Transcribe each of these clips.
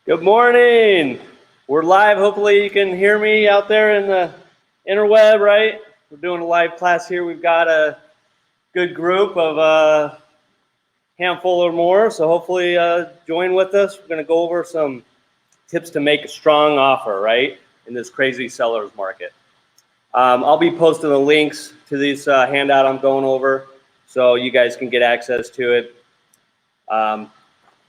Good morning. We're live. Hopefully you can hear me out there in the interweb, right? We're doing a live class here. We've got a good group of a handful or more, so hopefully join with us. We're going to go over some tips to make a strong offer, right, in this crazy seller's market. I'll be posting the links to this handout I'm going over so you guys can get access to it.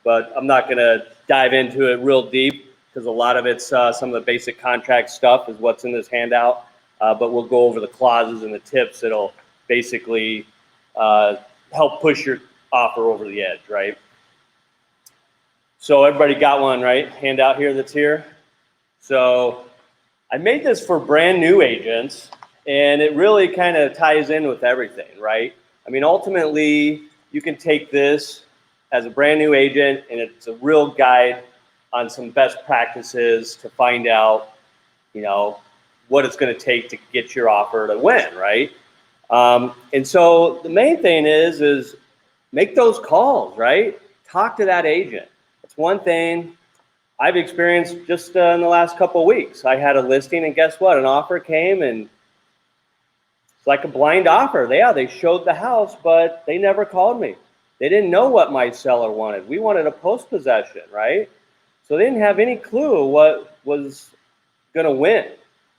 But I'm not going to dive into it real deep because a lot of it's some of the basic contract stuff is what's in this handout. But we'll go over the clauses and the tips that'll basically help push your offer over the edge, right? So everybody got one, right? Handout here that's here. So I made this for brand new agents, and it really kind of ties in with everything, right? I mean, ultimately, you can take this as a brand new agent, and it's a real guide on some best practices to find out, what it's going to take to get your offer to win, right? And so the main thing is make those calls, right? Talk to that agent. It's one thing I've experienced just in the last couple of weeks. I had a listing, and guess what? An offer came, and it's like a blind offer. They showed the house, but they never called me. They didn't know what my seller wanted. We wanted a post-possession, right? So they didn't have any clue what was going to win.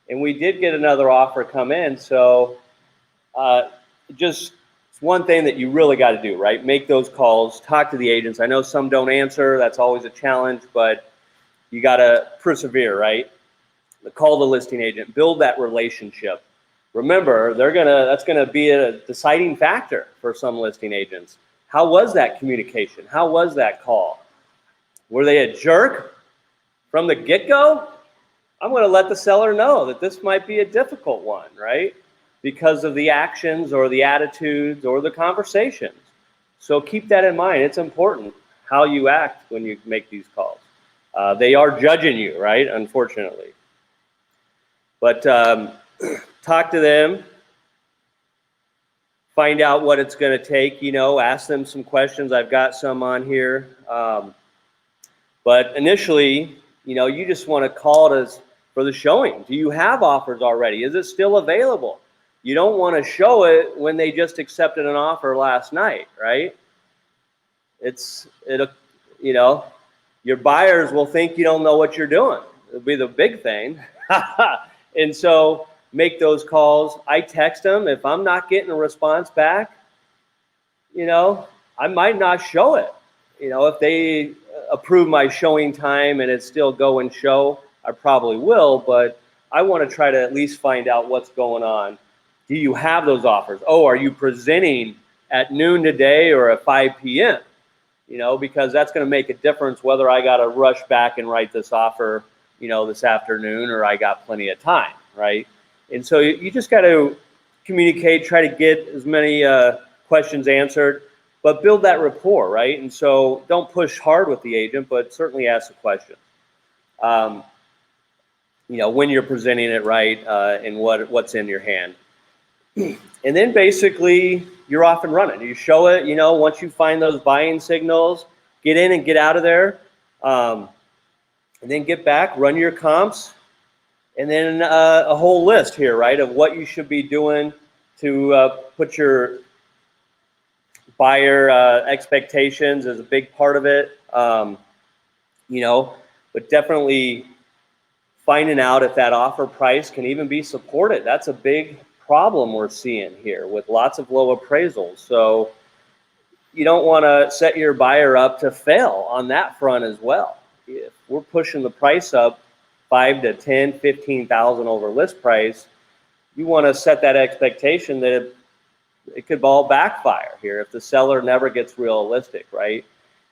And we did get another offer come in. So it's one thing that you really got to do, right? Make those calls, talk to the agents. I know some don't answer. That's always a challenge, but you got to persevere, right? Call the listing agent, build that relationship. Remember, that's gonna be a deciding factor for some listing agents. How was that communication? How was that call? Were they a jerk from the get-go? I'm going to let the seller know that this might be a difficult one, right? Because of the actions or the attitudes or the conversations. So keep that in mind. It's important how you act when you make these calls. They are judging you, right? Unfortunately. But talk to them. Find out what it's going to take, ask them some questions. I've got some on here. But initially, you just want to call it for the showing. Do you have offers already? Is it still available? You don't want to show it when they just accepted an offer last night, right? Your buyers will think you don't know what you're doing. It'll be the big thing. And so make those calls. I text them. If I'm not getting a response back, I might not show it. If they approve my showing time and it's still go and show, I probably will, but I want to try to at least find out what's going on. Do you have those offers? Oh, are you presenting at noon today or at 5 p.m.? Because that's going to make a difference whether I got to rush back and write this offer, this afternoon, or I got plenty of time, right? And so you just got to communicate, try to get as many questions answered, but build that rapport, right? And so don't push hard with the agent, but certainly ask the question. When you're presenting it right and what's in your hand. And then basically you're off and running. You show it, once you find those buying signals, get in and get out of there. And then get back, run your comps. And then a whole list here, right, of what you should be doing to put your buyer expectations as a big part of it. But definitely finding out if that offer price can even be supported. That's a big problem we're seeing here with lots of low appraisals. So you don't want to set your buyer up to fail on that front as well. If we're pushing the price up 5 to 10, 15,000 over list price, you want to set that expectation that it could all backfire here if the seller never gets realistic, right?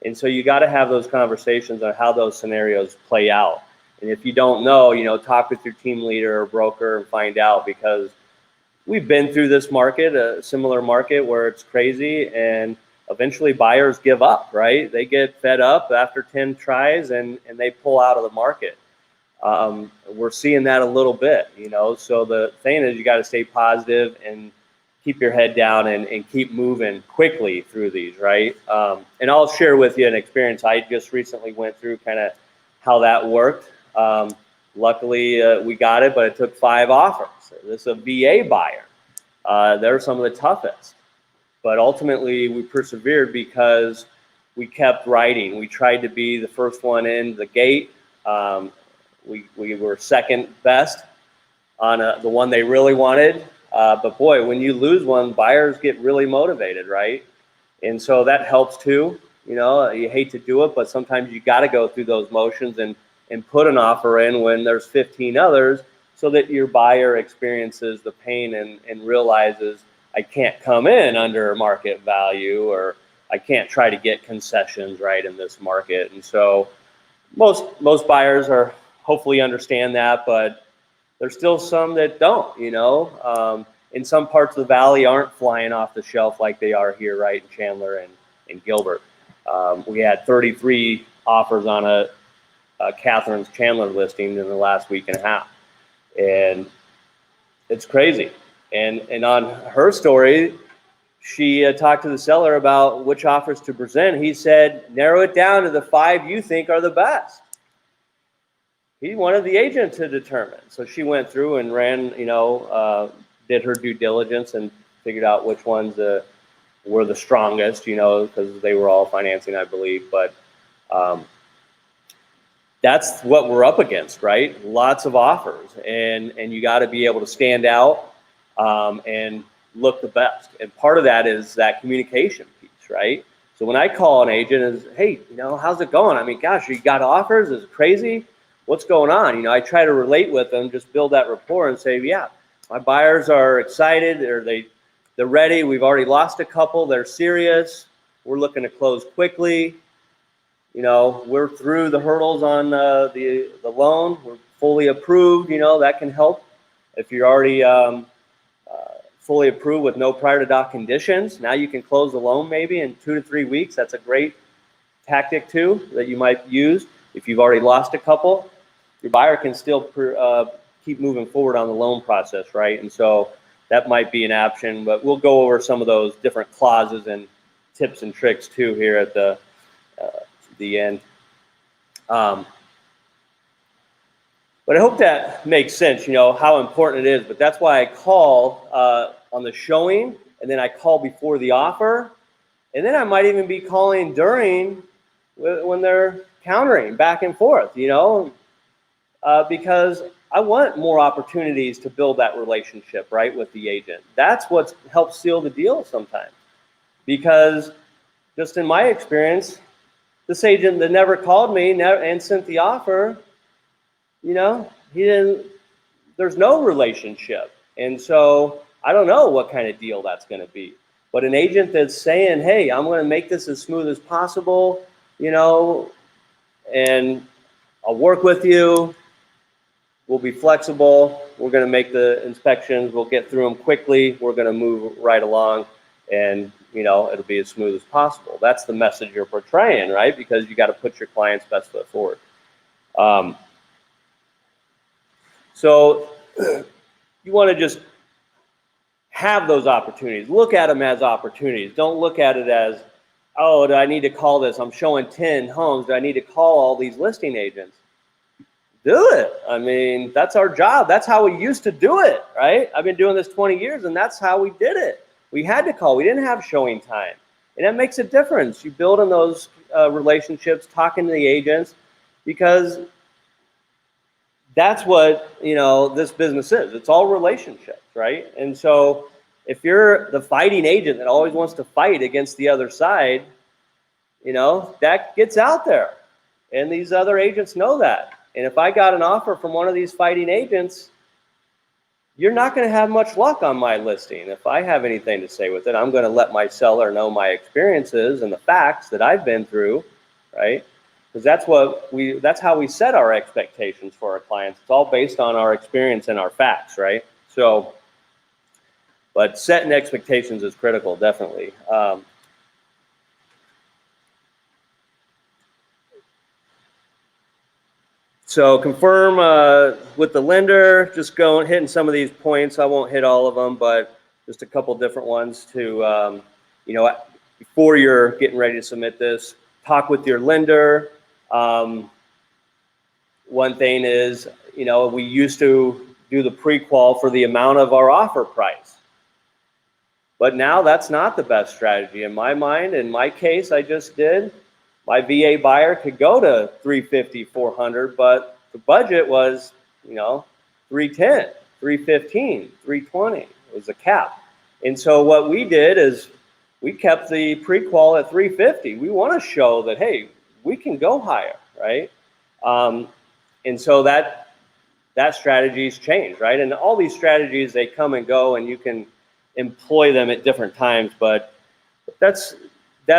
And so you got to have those conversations on how those scenarios play out. And if you don't know, talk with your team leader or broker and find out, because we've been through this market, a similar market where it's crazy, and eventually buyers give up, right? They get fed up after 10 tries and they pull out of the market. We're seeing that a little bit, so the thing is you got to stay positive and keep your head down and keep moving quickly through these, right? And I'll share with you an experience I just recently went through, kind of how that worked. Luckily, we got it, but it took 5 offers. This is a VA buyer. They're some of the toughest. But ultimately, we persevered because we kept writing. We tried to be the first one in the gate. We were second best on the one they really wanted. But boy, when you lose one, buyers get really motivated, right? And so that helps too. You know, you hate to do it, but sometimes you got to go through those motions and put an offer in when there's 15 others, so that your buyer experiences the pain and realizes, I can't come in under market value, or I can't try to get concessions right in this market. And so most buyers are hopefully understand that, but there's still some that don't, you know. In some parts of the valley aren't flying off the shelf like they are here, right, in Chandler and Gilbert. We had 33 offers on a Catherine's Chandler listing in the last week and a half. And it's crazy. And on her story, she talked to the seller about which offers to present. He said, narrow it down to the 5 you think are the best. He wanted the agent to determine. So she went through and ran, you know, did her due diligence and figured out which ones were the strongest, you know, because they were all financing, I believe. But that's what we're up against, right? Lots of offers, and you got to be able to stand out and look the best. And part of that is that communication piece, right? So when I call an agent, is, hey, you know, how's it going? I mean, gosh, you got offers? Is it crazy? What's going on? You know, I try to relate with them, just build that rapport and say, yeah, my buyers are excited, they're ready. We've already lost a couple. They're serious. We're looking to close quickly. You know, we're through the hurdles on the loan. We're fully approved. You know, that can help if you're already fully approved with no prior to doc conditions. Now you can close the loan maybe in 2 to 3 weeks. That's a great tactic too that you might use. If you've already lost a couple, your buyer can still keep moving forward on the loan process, right? And so that might be an option, but we'll go over some of those different clauses and tips and tricks too here at the end. But I hope that makes sense, you know, how important it is. But that's why I call on the showing, and then I call before the offer, and then I might even be calling during when they're countering back and forth, you know, because I want more opportunities to build that relationship, right, with the agent. That's what helps seal the deal sometimes. Because just in my experience, this agent that never called me and sent the offer, you know, there's no relationship. And so I don't know what kind of deal that's going to be. But an agent that's saying, hey, I'm going to make this as smooth as possible, you know, and I'll work with you. We'll be flexible. We're going to make the inspections. We'll get through them quickly. We're going to move right along, and you know, it'll be as smooth as possible. That's the message you're portraying, right? Because you got to put your client's best foot forward. So you want to just have those opportunities. Look at them as opportunities. Don't look at it as, oh, do I need to call this? I'm showing 10 homes. Do I need to call all these listing agents? Do it. I mean, that's our job. That's how we used to do it, right? I've been doing this 20 years, and that's how we did it. We had to call. We didn't have showing time. And that makes a difference. You build in those relationships, talking to the agents, because that's what, you know, this business is. It's all relationships, right? And so if you're the fighting agent that always wants to fight against the other side, you know, that gets out there. And these other agents know that. And if I got an offer from one of these fighting agents, you're not going to have much luck on my listing. If I have anything to say with it, I'm going to let my seller know my experiences and the facts that I've been through, right? Because that's how we set our expectations for our clients. It's all based on our experience and our facts, right? So, but setting expectations is critical, definitely. So confirm with the lender, just hitting some of these points. I won't hit all of them, but just a couple different ones to, you know, before you're getting ready to submit this, talk with your lender. one thing is, we used to do the pre-qual for the amount of our offer price. But now that's not the best strategy in my mind. In my case, I just did. My VA buyer could go to 350, 400, but the budget was, 310, 315, 320 was a cap. And so what we did is we kept the pre-qual at 350. We want to show that, hey, we can go higher, right? And so that strategy's changed, right? And all these strategies, they come and go, and you can employ them at different times, but that's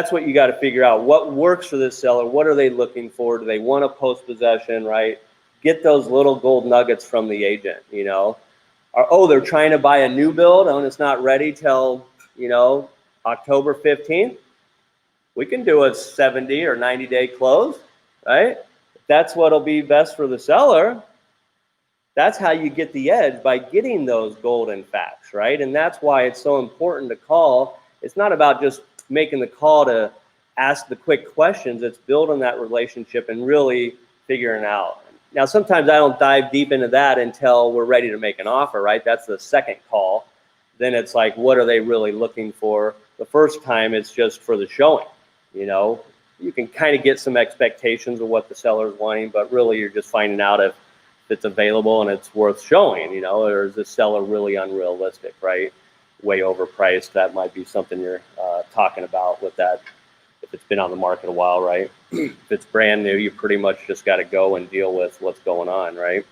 what you got to figure out. What works for this seller? What are they looking for? Do they want a post-possession, right? Get those little gold nuggets from the agent, Or, they're trying to buy a new build and it's not ready till, October 15th. We can do a 70 or 90-day close, right? That's what'll be best for the seller. That's how you get the edge, by getting those golden facts, right? And that's why it's so important to call. It's not about just making the call to ask the quick questions. It's building that relationship and really figuring out. Now, sometimes I don't dive deep into that until we're ready to make an offer, right? That's the second call. Then it's like, what are they really looking for? The first time, it's just for the showing. You can kind of get some expectations of what the seller's wanting, but really you're just finding out if it's available and it's worth showing, or is this seller really unrealistic, right? Way overpriced. That might be something you're talking about with that. If it's been on the market a while, right? If it's brand new, you pretty much just got to go and deal with what's going on, right?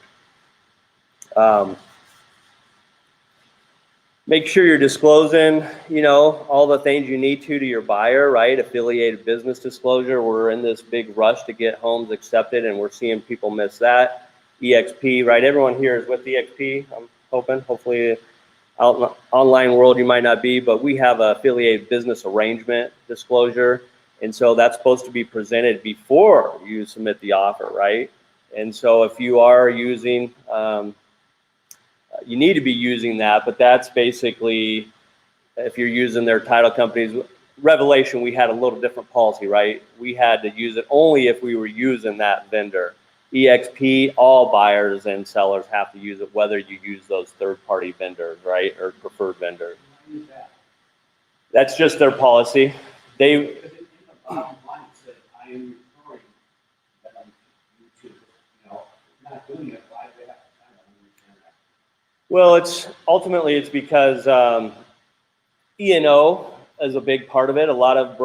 Make sure you're disclosing, all the things you need to your buyer, right? Affiliated business disclosure. We're in this big rush to get homes accepted, and we're seeing people miss that. EXP, right? Everyone here is with EXP, I'm hoping. Hopefully, out in the online world, you might not be, but we have an affiliated business arrangement disclosure. And so that's supposed to be presented before you submit the offer, right? And so if you are using, you need to be using that, but that's basically, if you're using their title companies, Revelation, we had a little different policy, right? We had to use it only if we were using that vendor. EXP, all buyers and sellers have to use it, whether you use those third-party vendors, right, or preferred vendors. That's just their policy. They. Bottom line said, I am referring them to, not doing it like that. I don't understand that. Well, it's because E&O is a big part of it. A lot of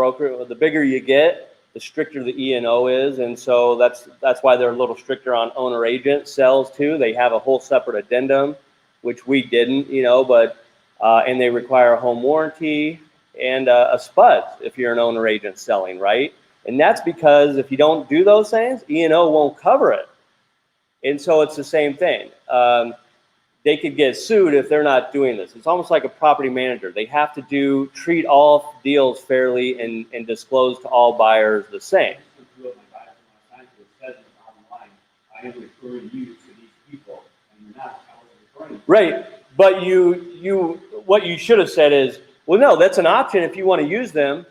the bigger you get, the stricter the E&O is, and so that's why they're a little stricter on owner agent sales too. They have a whole separate addendum, which we didn't, but and they require a home warranty and a SPUD if you're an owner agent selling, right? And that's because if you don't do those things, E&O won't cover it. And so it's the same thing. They could get sued if they're not doing this. It's almost like a property manager. They have to treat all deals fairly and disclose to all buyers the same. I am referring you to these people, and you're not. I was referring. Right, but what you should have said is, well, no, that's an option if you want to use them.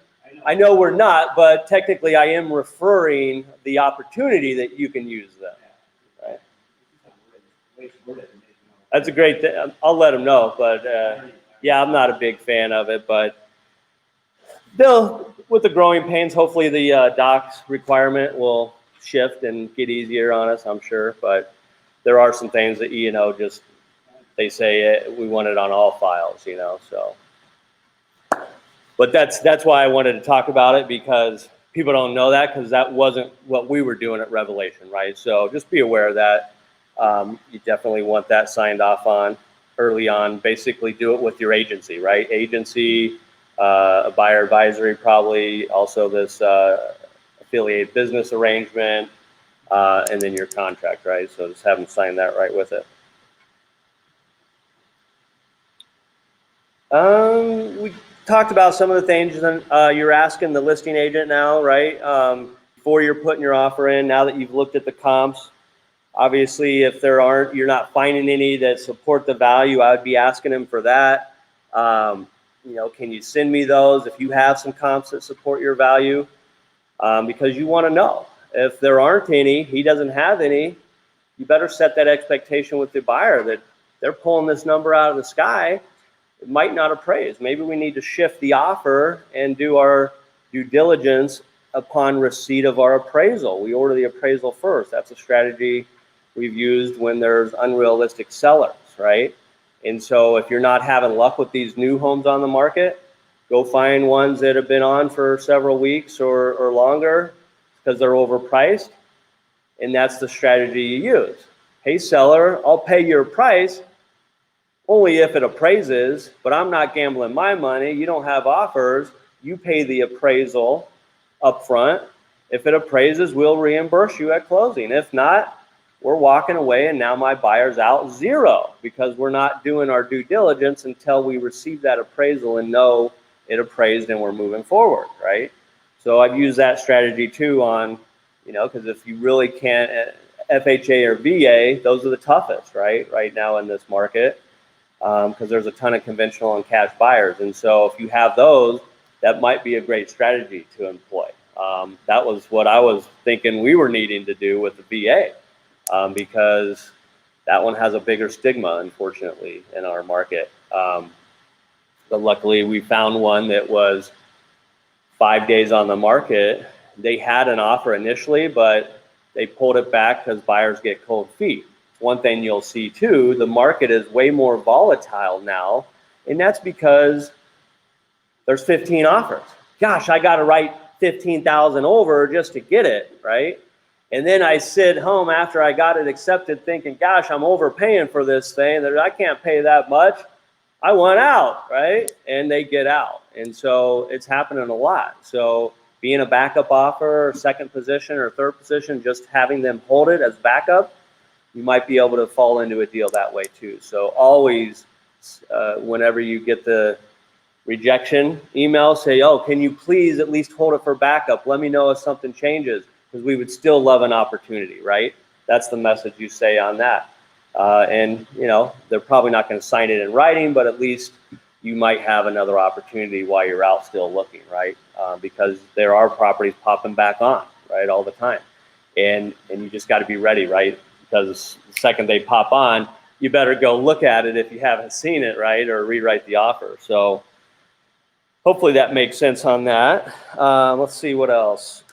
I know we're not, but technically I am referring the opportunity that you can use them. Right? That's a great thing. I'll let them know, but yeah, I'm not a big fan of it, but with the growing pains, hopefully the docs requirement will shift and get easier on us, I'm sure, but there are some things that E&O just, they say we want it on all files, so. But that's why I wanted to talk about it, because people don't know that, because that wasn't what we were doing at Revelation, right? So just be aware of that. You definitely want that signed off on early on. Basically do it with your agency, right? Agency, a buyer advisory, probably also this affiliated business arrangement, and then your contract, right? So just have them sign that right with it. We talked about some of the things. You're asking the listing agent now, right? Before you're putting your offer in, now that you've looked at the comps, obviously if you're not finding any that support the value, I would be asking them for that. Can you send me those if you have some comps that support your value? Because you want to know. If there aren't any, he doesn't have any, you better set that expectation with the buyer that they're pulling this number out of the sky. It might not appraise. Maybe we need to shift the offer and do our due diligence upon receipt of our appraisal. We order the appraisal first. That's a strategy we've used when there's unrealistic sellers, right? And so if you're not having luck with these new homes on the market, go find ones that have been on for several weeks or longer because they're overpriced. And that's the strategy you use. Hey, seller, I'll pay your price only if it appraises, but I'm not gambling my money. You don't have offers. You pay the appraisal up front. If it appraises, we'll reimburse you at closing. If not, we're walking away and now my buyer's out zero because we're not doing our due diligence until we receive that appraisal and know it appraised and we're moving forward, right? So I've used that strategy too on, because if you really can't, FHA or VA, those are the toughest, right now in this market, because there's a ton of conventional and cash buyers. And so if you have those, that might be a great strategy to employ. That was what I was thinking we were needing to do with the VA, because that one has a bigger stigma, unfortunately, in our market. But luckily, we found one that was 5 days on the market. They had an offer initially, but they pulled it back because buyers get cold feet. One thing you'll see too, the market is way more volatile now, and that's because there's 15 offers. Gosh, I got to write 15,000 over just to get it, right? And then I sit home after I got it accepted thinking, gosh, I'm overpaying for this thing, that I can't pay that much. I want out, right? And they get out. And so it's happening a lot. So being a backup offer, second position or third position, just having them hold it as backup, you might be able to fall into a deal that way too. So always, whenever you get the rejection email, say, oh, can you please at least hold it for backup? Let me know if something changes, because we would still love an opportunity, right? That's the message you say on that. And they're probably not going to sign it in writing, but at least you might have another opportunity while you're out still looking, right? Because there are properties popping back on, right, all the time. And you just got to be ready, right? Because the second they pop on, you better go look at it if you haven't seen it, right? Or rewrite the offer. So hopefully that makes sense on that. Let's see what else.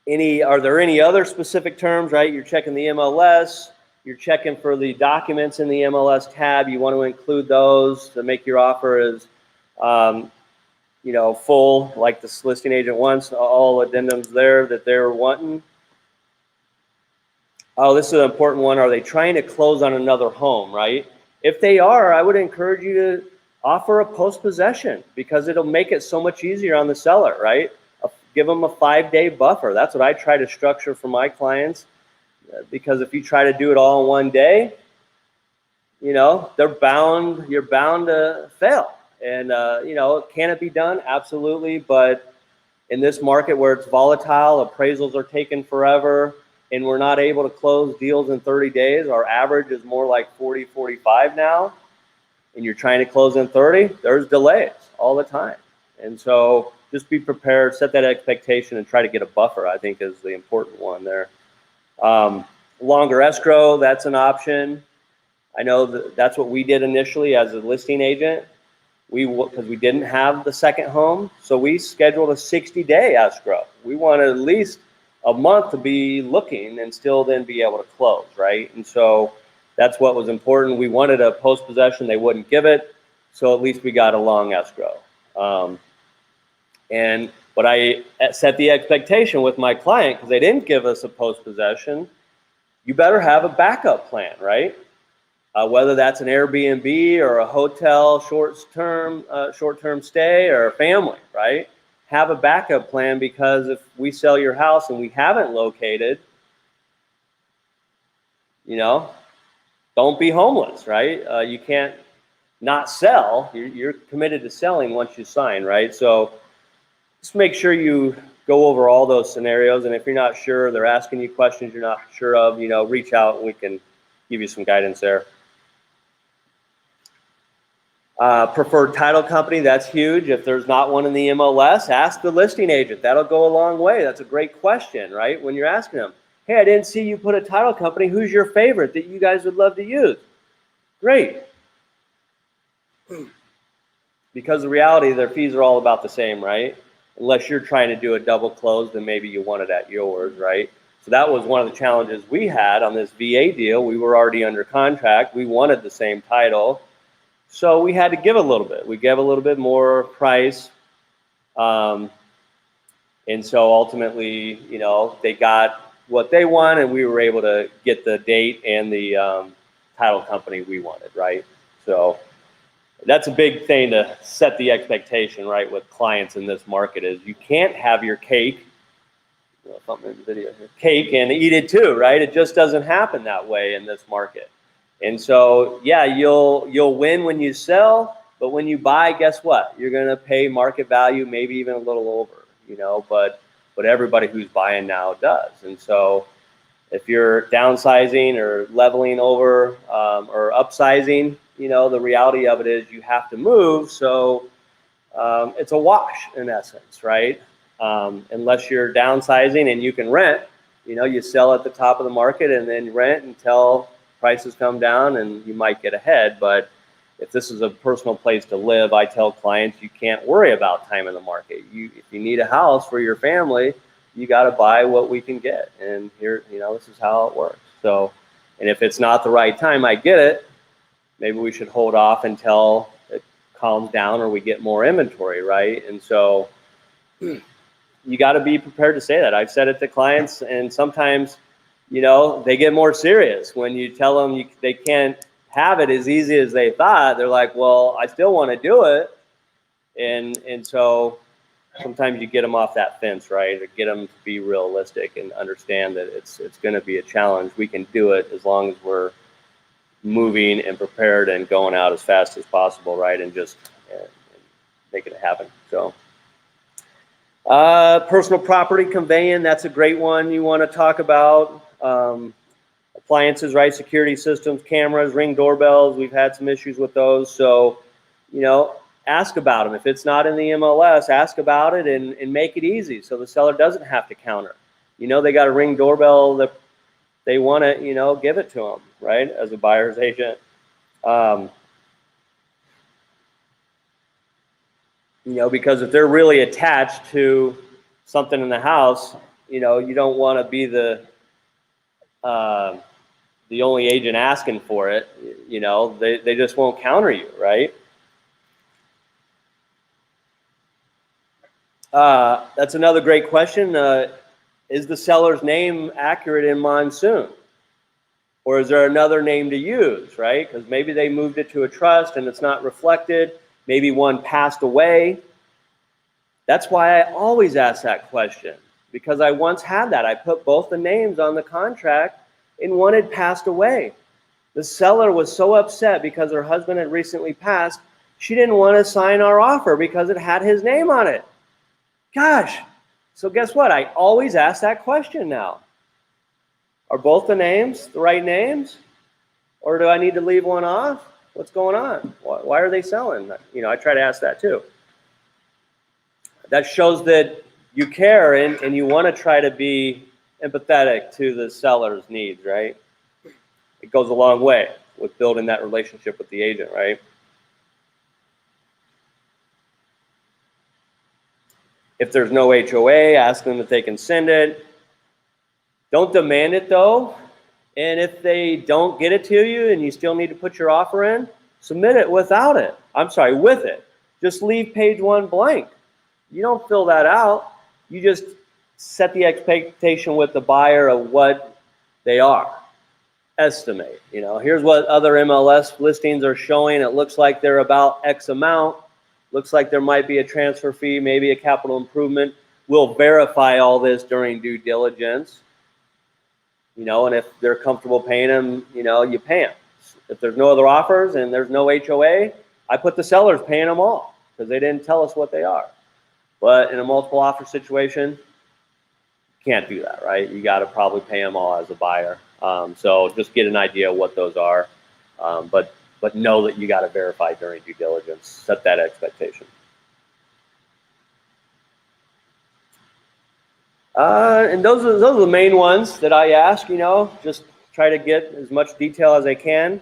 Are there any other specific terms, right? You're checking the MLS, you're checking for the documents in the MLS tab. You want to include those to make your offer as, full, like the listing agent wants, all addendums there that they're wanting. Oh, this is an important one. Are they trying to close on another home, right? If they are, I would encourage you to offer a post-possession, because it'll make it so much easier on the seller, right? Give them a 5-day buffer. That's what I try to structure for my clients, because if you try to do it all in one day, you're bound to fail. And, can it be done? Absolutely. But in this market where it's volatile, appraisals are taking forever, and we're not able to close deals in 30 days, our average is more like 40, 45 now, and you're trying to close in 30, there's delays all the time. And so just be prepared, set that expectation, and try to get a buffer, I think, is the important one there. Longer escrow, that's an option. I know that's what we did initially as a listing agent, because we didn't have the second home. So we scheduled a 60-day escrow. We wanted at least a month to be looking and still then be able to close, right? And so that's what was important. We wanted a post-possession. They wouldn't give it. So at least we got a long escrow. But I set the expectation with my client, because they didn't give us a post-possession. You better have a backup plan, right? Whether that's an Airbnb or a hotel, short-term stay, or a family, right? Have a backup plan, because if we sell your house and we haven't located, don't be homeless, right? You can't not sell. You're committed to selling once you sign, right? So just make sure you go over all those scenarios. And if you're not sure, they're asking you questions you're not sure of, reach out and we can give you some guidance there. Preferred title company, that's huge. If there's not one in the MLS, ask the listing agent. That'll go a long way. That's a great question, right? When you're asking them, hey, I didn't see you put a title company. Who's your favorite that you guys would love to use? Great. Because the reality, their fees are all about the same, right? Unless you're trying to do a double close, then maybe you want it at yours, right? So that was one of the challenges we had on this VA deal. We were already under contract. We wanted the same title. So we had to give a little bit. We gave a little bit more price. And so ultimately, you know, they got what they want, and we were able to get the date and the title company we wanted, right? So that's a big thing to set the expectation, right, with clients in this market is you can't have your cake, you know, something in the video here, cake and eat it too, right? It just doesn't happen that way in this market. And so, yeah, you'll win when you sell, but when you buy, guess what? You're going to pay market value, maybe even a little over, you know, but everybody who's buying now does. And so if you're downsizing or leveling over or upsizing, you know, the reality of it is you have to move. So it's a wash in essence, right? Unless you're downsizing and you can rent, you know, you sell at the top of the market and then rent until prices come down and you might get ahead. But if this is a personal place to live, I tell clients you can't worry about time in the market. If you need a house for your family, you got to buy what we can get. And here, you know, this is how it works. So, and if it's not the right time, I get it. Maybe we should hold off until it calms down or we get more inventory, right? And so you got to be prepared to say that. I've said it to clients, and sometimes, you know, they get more serious when you tell them they can't have it as easy as they thought. They're like, well, I still want to do it. And so sometimes you get them off that fence, right? Or get them to be realistic and understand that it's going to be a challenge. We can do it as long as we're moving and prepared and going out as fast as possible, right? And just making it happen. So personal property conveying, that's a great one you want to talk about. Appliances, right? Security systems, cameras, Ring doorbells. We've had some issues with those. So, you know, ask about them. If it's not in the MLS, ask about it and make it easy so the seller doesn't have to counter. You know, they got a Ring doorbell that they want to, you know, give it to them, right? As a buyer's agent. You know, because if they're really attached to something in the house, you know, you don't want to be the only agent asking for it. You know, they just won't counter you, right? That's another great question. Is the seller's name accurate in Monsoon? Or is there another name to use, right? Because maybe they moved it to a trust and it's not reflected. Maybe one passed away. That's why I always ask that question, because I once had that. I put both the names on the contract and one had passed away. The seller was so upset because her husband had recently passed, she didn't want to sign our offer because it had his name on it. Gosh, so guess what? I always ask that question now. Are both the names the right names? Or do I need to leave one off? What's going on? Why are they selling? You know, I try to ask that too. That shows that you care and you want to try to be empathetic to the seller's needs, right? It goes a long way with building that relationship with the agent, right? If there's no HOA, ask them if they can send it. Don't demand it though. And if they don't get it to you and you still need to put your offer in, submit it without it. I'm sorry, with it. Just leave page 1 blank. You don't fill that out. You just set the expectation with the buyer of what they are. Estimate. You know, here's what other MLS listings are showing. It looks like they're about X amount. Looks like there might be a transfer fee, maybe a capital improvement. We'll verify all this during due diligence. You know, and if they're comfortable paying them, you know, you pay them. If there's no other offers and there's no HOA, I put the sellers paying them all because they didn't tell us what they are. But in a multiple offer situation, you can't do that, right? You got to probably pay them all as a buyer. So just get an idea of what those are. But but know that you got to verify during due diligence. Set that expectation. And those are the main ones that I ask. Just try to get as much detail as I can,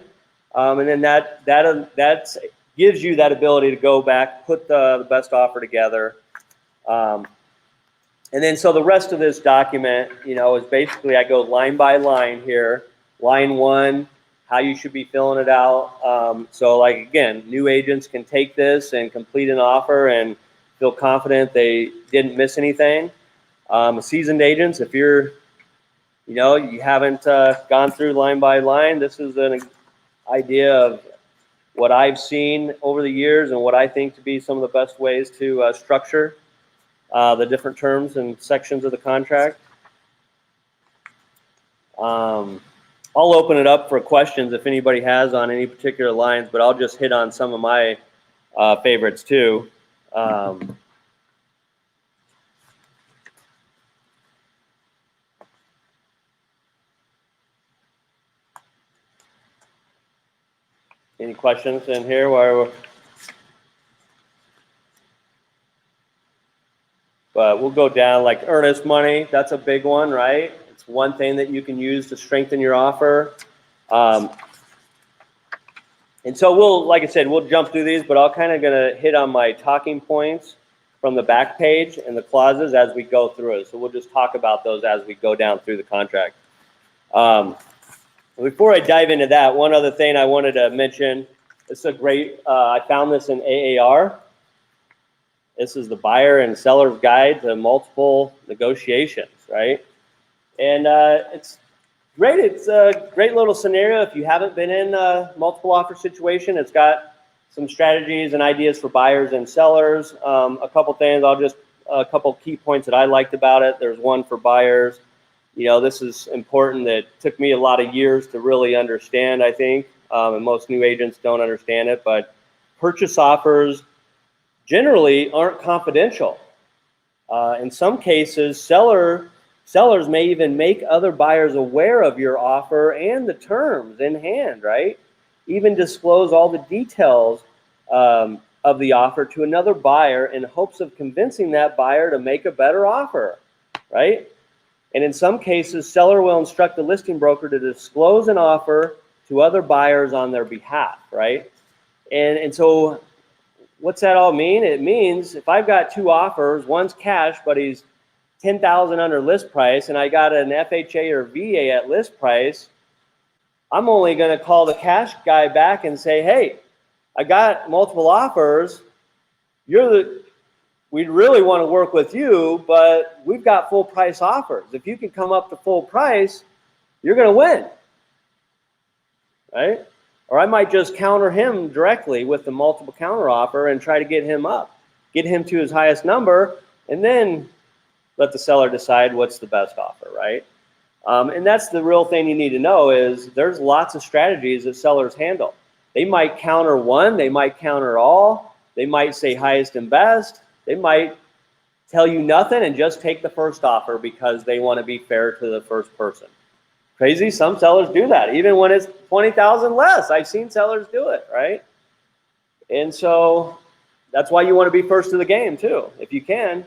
and then that gives you that ability to go back, put the best offer together. And then so the rest of this document, is basically I go line by line here. Line 1, how you should be filling it out. So like, again, new agents can take this and complete an offer and feel confident they didn't miss anything. Seasoned agents, if you haven't gone through line by line, this is an idea of what I've seen over the years and what I think to be some of the best ways to structure the different terms and sections of the contract. I'll open it up for questions if anybody has on any particular lines, but I'll just hit on some of my favorites too. Any questions in here? But we'll go down like earnest money. That's a big one, right? It's one thing that you can use to strengthen your offer. And so like I said, we'll jump through these, but I'll kind of gonna hit on my talking points from the back page and the clauses as we go through it. So we'll just talk about those as we go down through the contract. Before I dive into that, one other thing I wanted to mention. This is a great, I found this in AAR. This is the buyer and seller's guide to multiple negotiations, right? And it's great. It's a great little scenario if you haven't been in a multiple offer situation. It's got some strategies and ideas for buyers and sellers. A couple things, a couple key points that I liked about it. There's one for buyers. This is important that took me a lot of years to really understand, I think, and most new agents don't understand it, but purchase offers generally aren't confidential. In some cases, sellers may even make other buyers aware of your offer and the terms in hand, right? Even disclose all the details of the offer to another buyer in hopes of convincing that buyer to make a better offer, right? And in some cases, seller will instruct the listing broker to disclose an offer to other buyers on their behalf, right? And so what's that all mean? It means if I've got two offers, one's cash, but he's $10,000 under list price, and I got an FHA or VA at list price, I'm only going to call the cash guy back and say, hey, I got multiple offers. We'd really want to work with you, but we've got full price offers. If you can come up to full price, you're going to win, right? Or I might just counter him directly with the multiple counter offer and try to get him up, get him to his highest number, and then let the seller decide what's the best offer, right? And that's the real thing you need to know is there's lots of strategies that sellers handle. They might counter one, they might counter all, they might say highest and best, they might tell you nothing and just take the first offer because they want to be fair to the first person. Crazy, some sellers do that, even when it's 20,000 less. I've seen sellers do it, right? And so that's why you want to be first to the game too, if you can.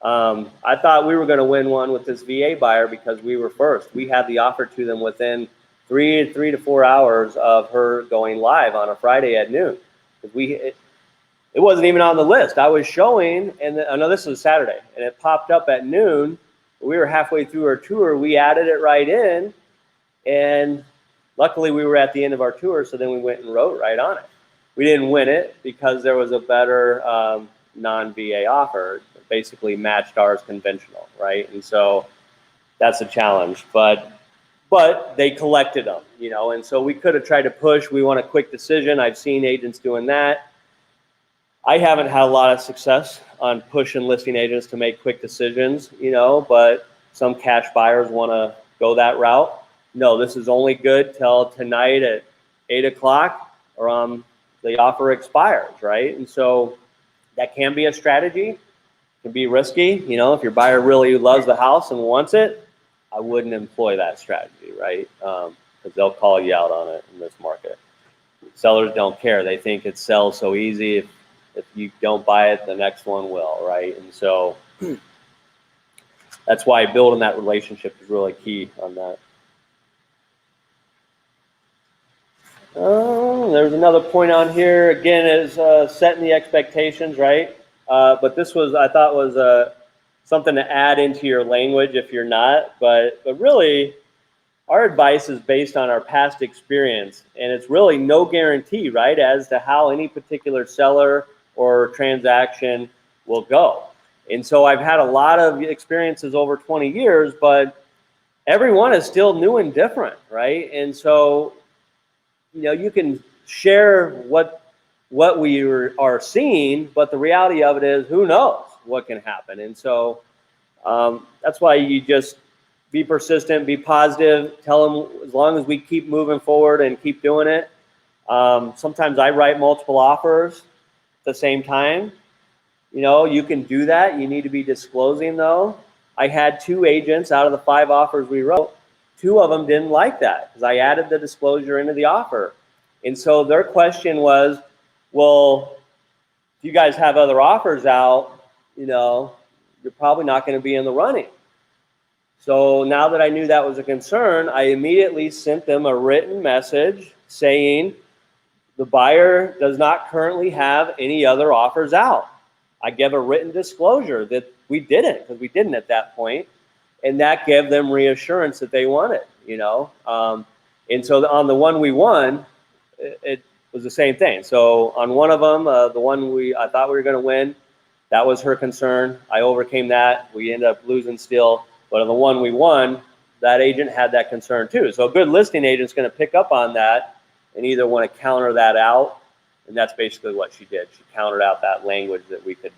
I thought we were going to win one with this VA buyer because we were first. We had the offer to them within three to 4 hours of her going live on a Friday at noon. It wasn't even on the list. I was showing, and I know this was Saturday, and it popped up at noon. We were halfway through our tour. We added it right in, and luckily we were at the end of our tour, so then we went and wrote right on it. We didn't win it because there was a better non-VA offer. It basically matched ours conventional, right? And so that's a challenge. But they collected them, and so we could have tried to push. We want a quick decision. I've seen agents doing that. I haven't had a lot of success on pushing listing agents to make quick decisions, but some cash buyers want to go that route. No, this is only good till tonight at 8 o'clock or the offer expires, right? And so that can be a strategy. It can be risky. If your buyer really loves the house and wants it, I wouldn't employ that strategy, right? Because they'll call you out on it in this market. sellers don't care. They think it sells so easy. If you don't buy it, the next one will, right? And so that's why building that relationship is really key on that. There's another point on here. Again, is setting the expectations, right? But this was, I thought, was something to add into your language if you're not. But really, our advice is based on our past experience, and it's really no guarantee, right, as to how any particular seller or transaction will go. And so I've had a lot of experiences over 20 years, but everyone is still new and different, right? And so, you know, you can share what we are seeing, but the reality of it is, who knows what can happen. And so that's why you just be persistent, be positive, tell them as long as we keep moving forward and keep doing it. Sometimes I write multiple offers at the same time. You know, you can do that. You need to be disclosing though. I had 2 agents out of the 5 offers we wrote. 2 of them didn't like that because I added the disclosure into the offer. And so their question was, well, if you guys have other offers out, you know, you're probably not going to be in the running. So now that I knew that was a concern, I immediately sent them a written message saying the buyer does not currently have any other offers out. I gave a written disclosure that we didn't, because we didn't at that point, and that gave them reassurance that they wanted, you know. And so on the one we won, it was the same thing. So on one of them, the one I thought we were going to win, that was her concern. I overcame that. We ended up losing still. But on the one we won, that agent had that concern too. So a good listing agent is going to pick up on that and either want to counter that out, and that's basically what she did. She countered out that language that we could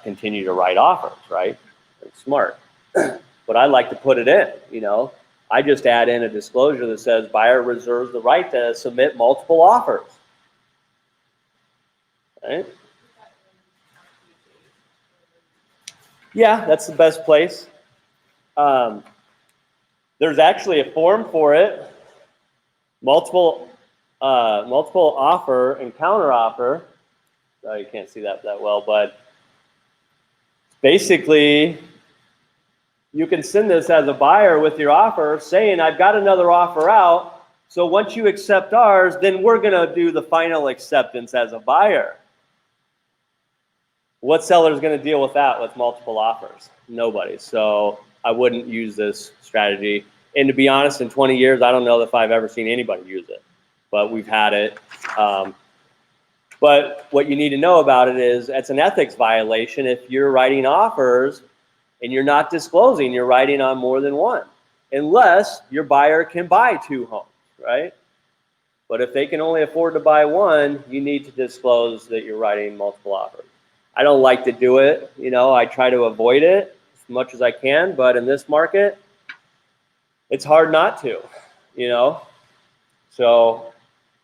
continue to write offers, right? It's smart. But I like to put it in, you know. I just add in a disclosure that says buyer reserves the right to submit multiple offers. Right? Yeah, that's the best place. There's actually a form for it. Multiple offer and counter offer. Oh, you can't see that well, but basically you can send this as a buyer with your offer saying, I've got another offer out. So once you accept ours, then we're going to do the final acceptance as a buyer. What seller is going to deal with that with multiple offers? Nobody. So I wouldn't use this strategy. And to be honest, in 20 years, I don't know if I've ever seen anybody use it, but we've had it. But what you need to know about it is it's an ethics violation if you're writing offers and you're not disclosing you're writing on more than one, unless your buyer can buy 2 homes, right? But if they can only afford to buy one, you need to disclose that you're writing multiple offers. I don't like to do it. You know, I try to avoid it as much as I can, but in this market, it's hard not to, you know? So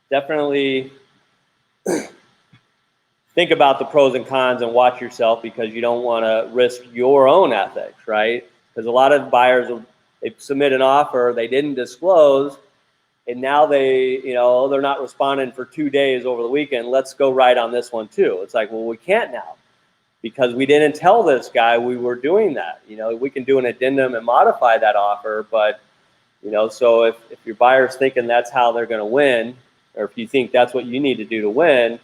definitely think about the pros and cons and watch yourself, because you don't want to risk your own ethics, right? Because a lot of buyers, they submit an offer, they didn't disclose, and now they, you know, they're not responding for 2 days over the weekend. Let's go right on this one too. It's like, well, we can't now because we didn't tell this guy we were doing that. You know, we can do an addendum and modify that offer, but, you know, so if your buyer's thinking that's how they're going to win, or if you think that's what you need to do to win,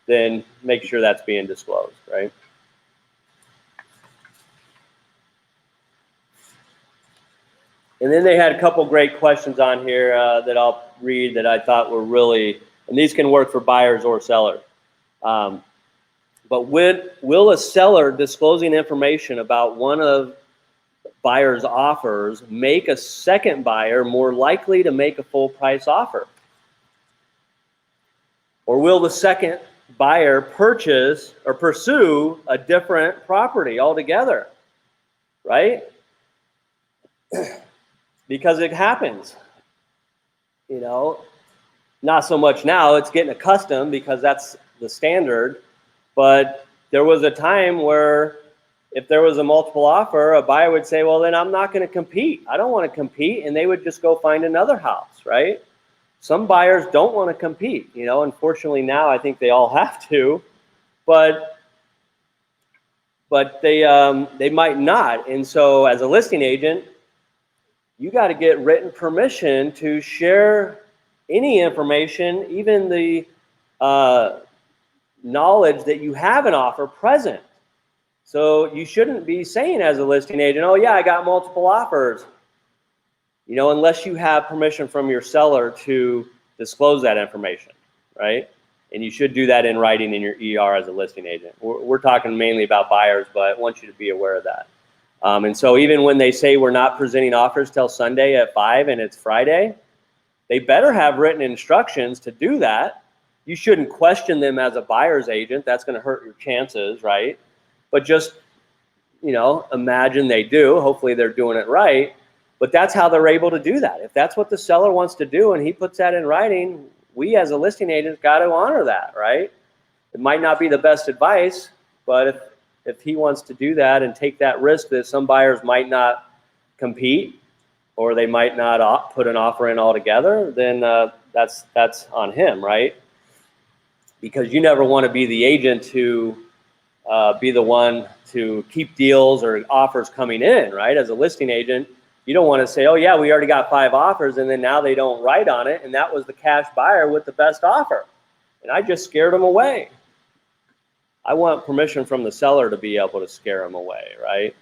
then make sure that's being disclosed, right? And then they had a couple great questions on here that I'll read that I thought were really, and these can work for buyers or sellers. But will a seller disclosing information about one of buyer's offers make a second buyer more likely to make a full price offer? Or will the second buyer purchase or pursue a different property altogether, right? Because it happens, you know, not so much now, it's getting accustomed because that's the standard, but there was a time where if there was a multiple offer, a buyer would say, well, then I'm not going to compete. I don't want to compete, and they would just go find another house, right? some buyers don't want to compete. You know, unfortunately now I think they all have to, but they might not. And so as a listing agent, you got to get written permission to share any information, even the knowledge that you have an offer present. So you shouldn't be saying as a listing agent, oh yeah, I got multiple offers, you know, unless you have permission from your seller to disclose that information, right? And you should do that in writing in your ER as a listing agent. We're talking mainly about buyers, but I want you to be aware of that. And so even when they say we're not presenting offers till Sunday at 5 and it's Friday, they better have written instructions to do that. You shouldn't question them as a buyer's agent. That's going to hurt your chances, right? But just, you know, imagine they do. Hopefully they're doing it right. But that's how they're able to do that. If that's what the seller wants to do and he puts that in writing, we as a listing agent got to honor that, right? It might not be the best advice, but if he wants to do that and take that risk that some buyers might not compete or they might not put an offer in altogether, then that's on him, right? Because you never want to be the agent to be the one to keep deals or offers coming in, right? As a listing agent, you don't want to say, oh yeah, we already got 5 offers and then now they don't write on it and that was the cash buyer with the best offer. And I just scared them away. I want permission from the seller to be able to scare them away, right?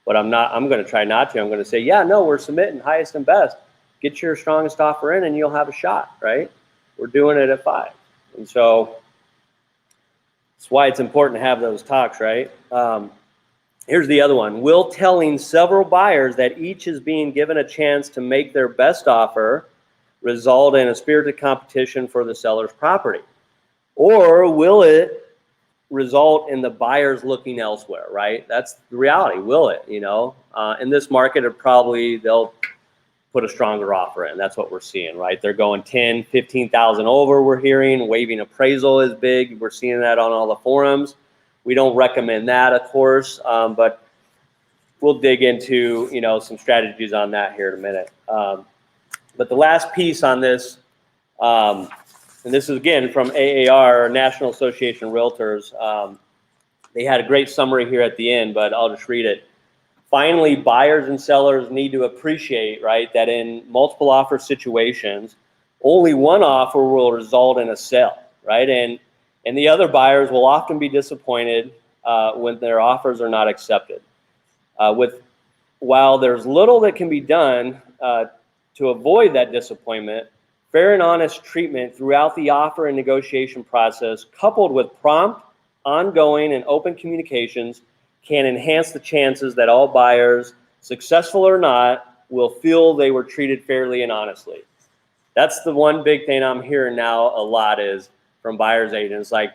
But I'm going to try not to. I'm going to say, yeah, no, we're submitting highest and best. Get your strongest offer in and you'll have a shot, right? We're doing it at 5. And so that's why it's important to have those talks, right? Here's the other one. Will telling several buyers that each is being given a chance to make their best offer result in a spirited competition for the seller's property? Or will it result in the buyers looking elsewhere, right? That's the reality. Will it, you know? In this market, they'll put a stronger offer in. That's what we're seeing, right? They're going 10, 15,000 over, we're hearing. Waiving appraisal is big. We're seeing that on all the forums. We don't recommend that, of course, but we'll dig into, you know, some strategies on that here in a minute. But the last piece on this, and this is again from AAR, National Association of Realtors. They had a great summary here at the end, but I'll just read it. Finally, buyers and sellers need to appreciate, right, that in multiple offer situations, only one offer will result in a sale, right? And the other buyers will often be disappointed when their offers are not accepted. While there's little that can be done to avoid that disappointment, fair and honest treatment throughout the offer and negotiation process, coupled with prompt, ongoing, and open communications, can enhance the chances that all buyers, successful or not, will feel they were treated fairly and honestly. That's the one big thing I'm hearing now a lot is from buyers agents, like,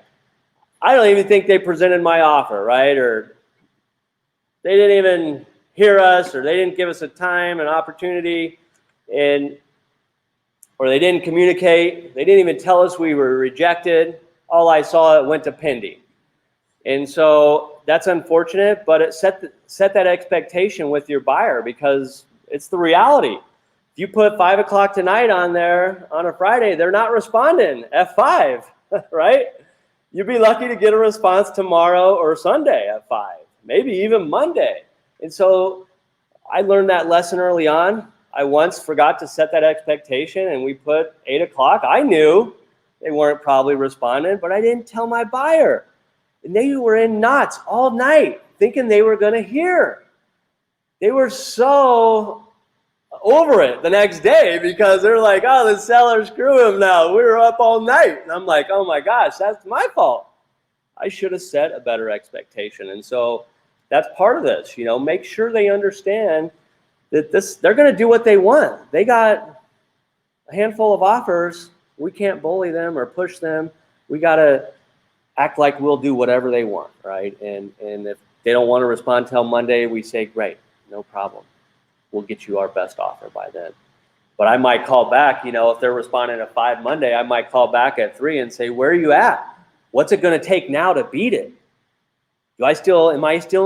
I don't even think they presented my offer, right? Or they didn't even hear us, or they didn't give us a time, an opportunity, or they didn't communicate. They didn't even tell us we were rejected. All I saw, it went to pending. And so that's unfortunate, but it set that expectation with your buyer because it's the reality. If you put 5 o'clock tonight on there on a Friday, they're not responding at 5, right? You'd be lucky to get a response tomorrow or Sunday at 5, maybe even Monday. And so I learned that lesson early on. I once forgot to set that expectation and we put 8 o'clock. I knew they weren't probably responding, but I didn't tell my buyer. And they were in knots all night thinking they were going to hear. They were so over it the next day because they're like, oh, the seller screw him now. We were up all night. And I'm like, oh my gosh, that's my fault. I should have set a better expectation. And so that's part of this, you know, make sure they understand that they're going to do what they want. They got a handful of offers. We can't bully them or push them. We got to act like we'll do whatever they want, right? And if they don't want to respond till Monday, we say, great, no problem. We'll get you our best offer by then. But I might call back, you know, if they're responding at 5 Monday, I might call back at 3 and say, where are you at? What's it going to take now to beat it? Am I still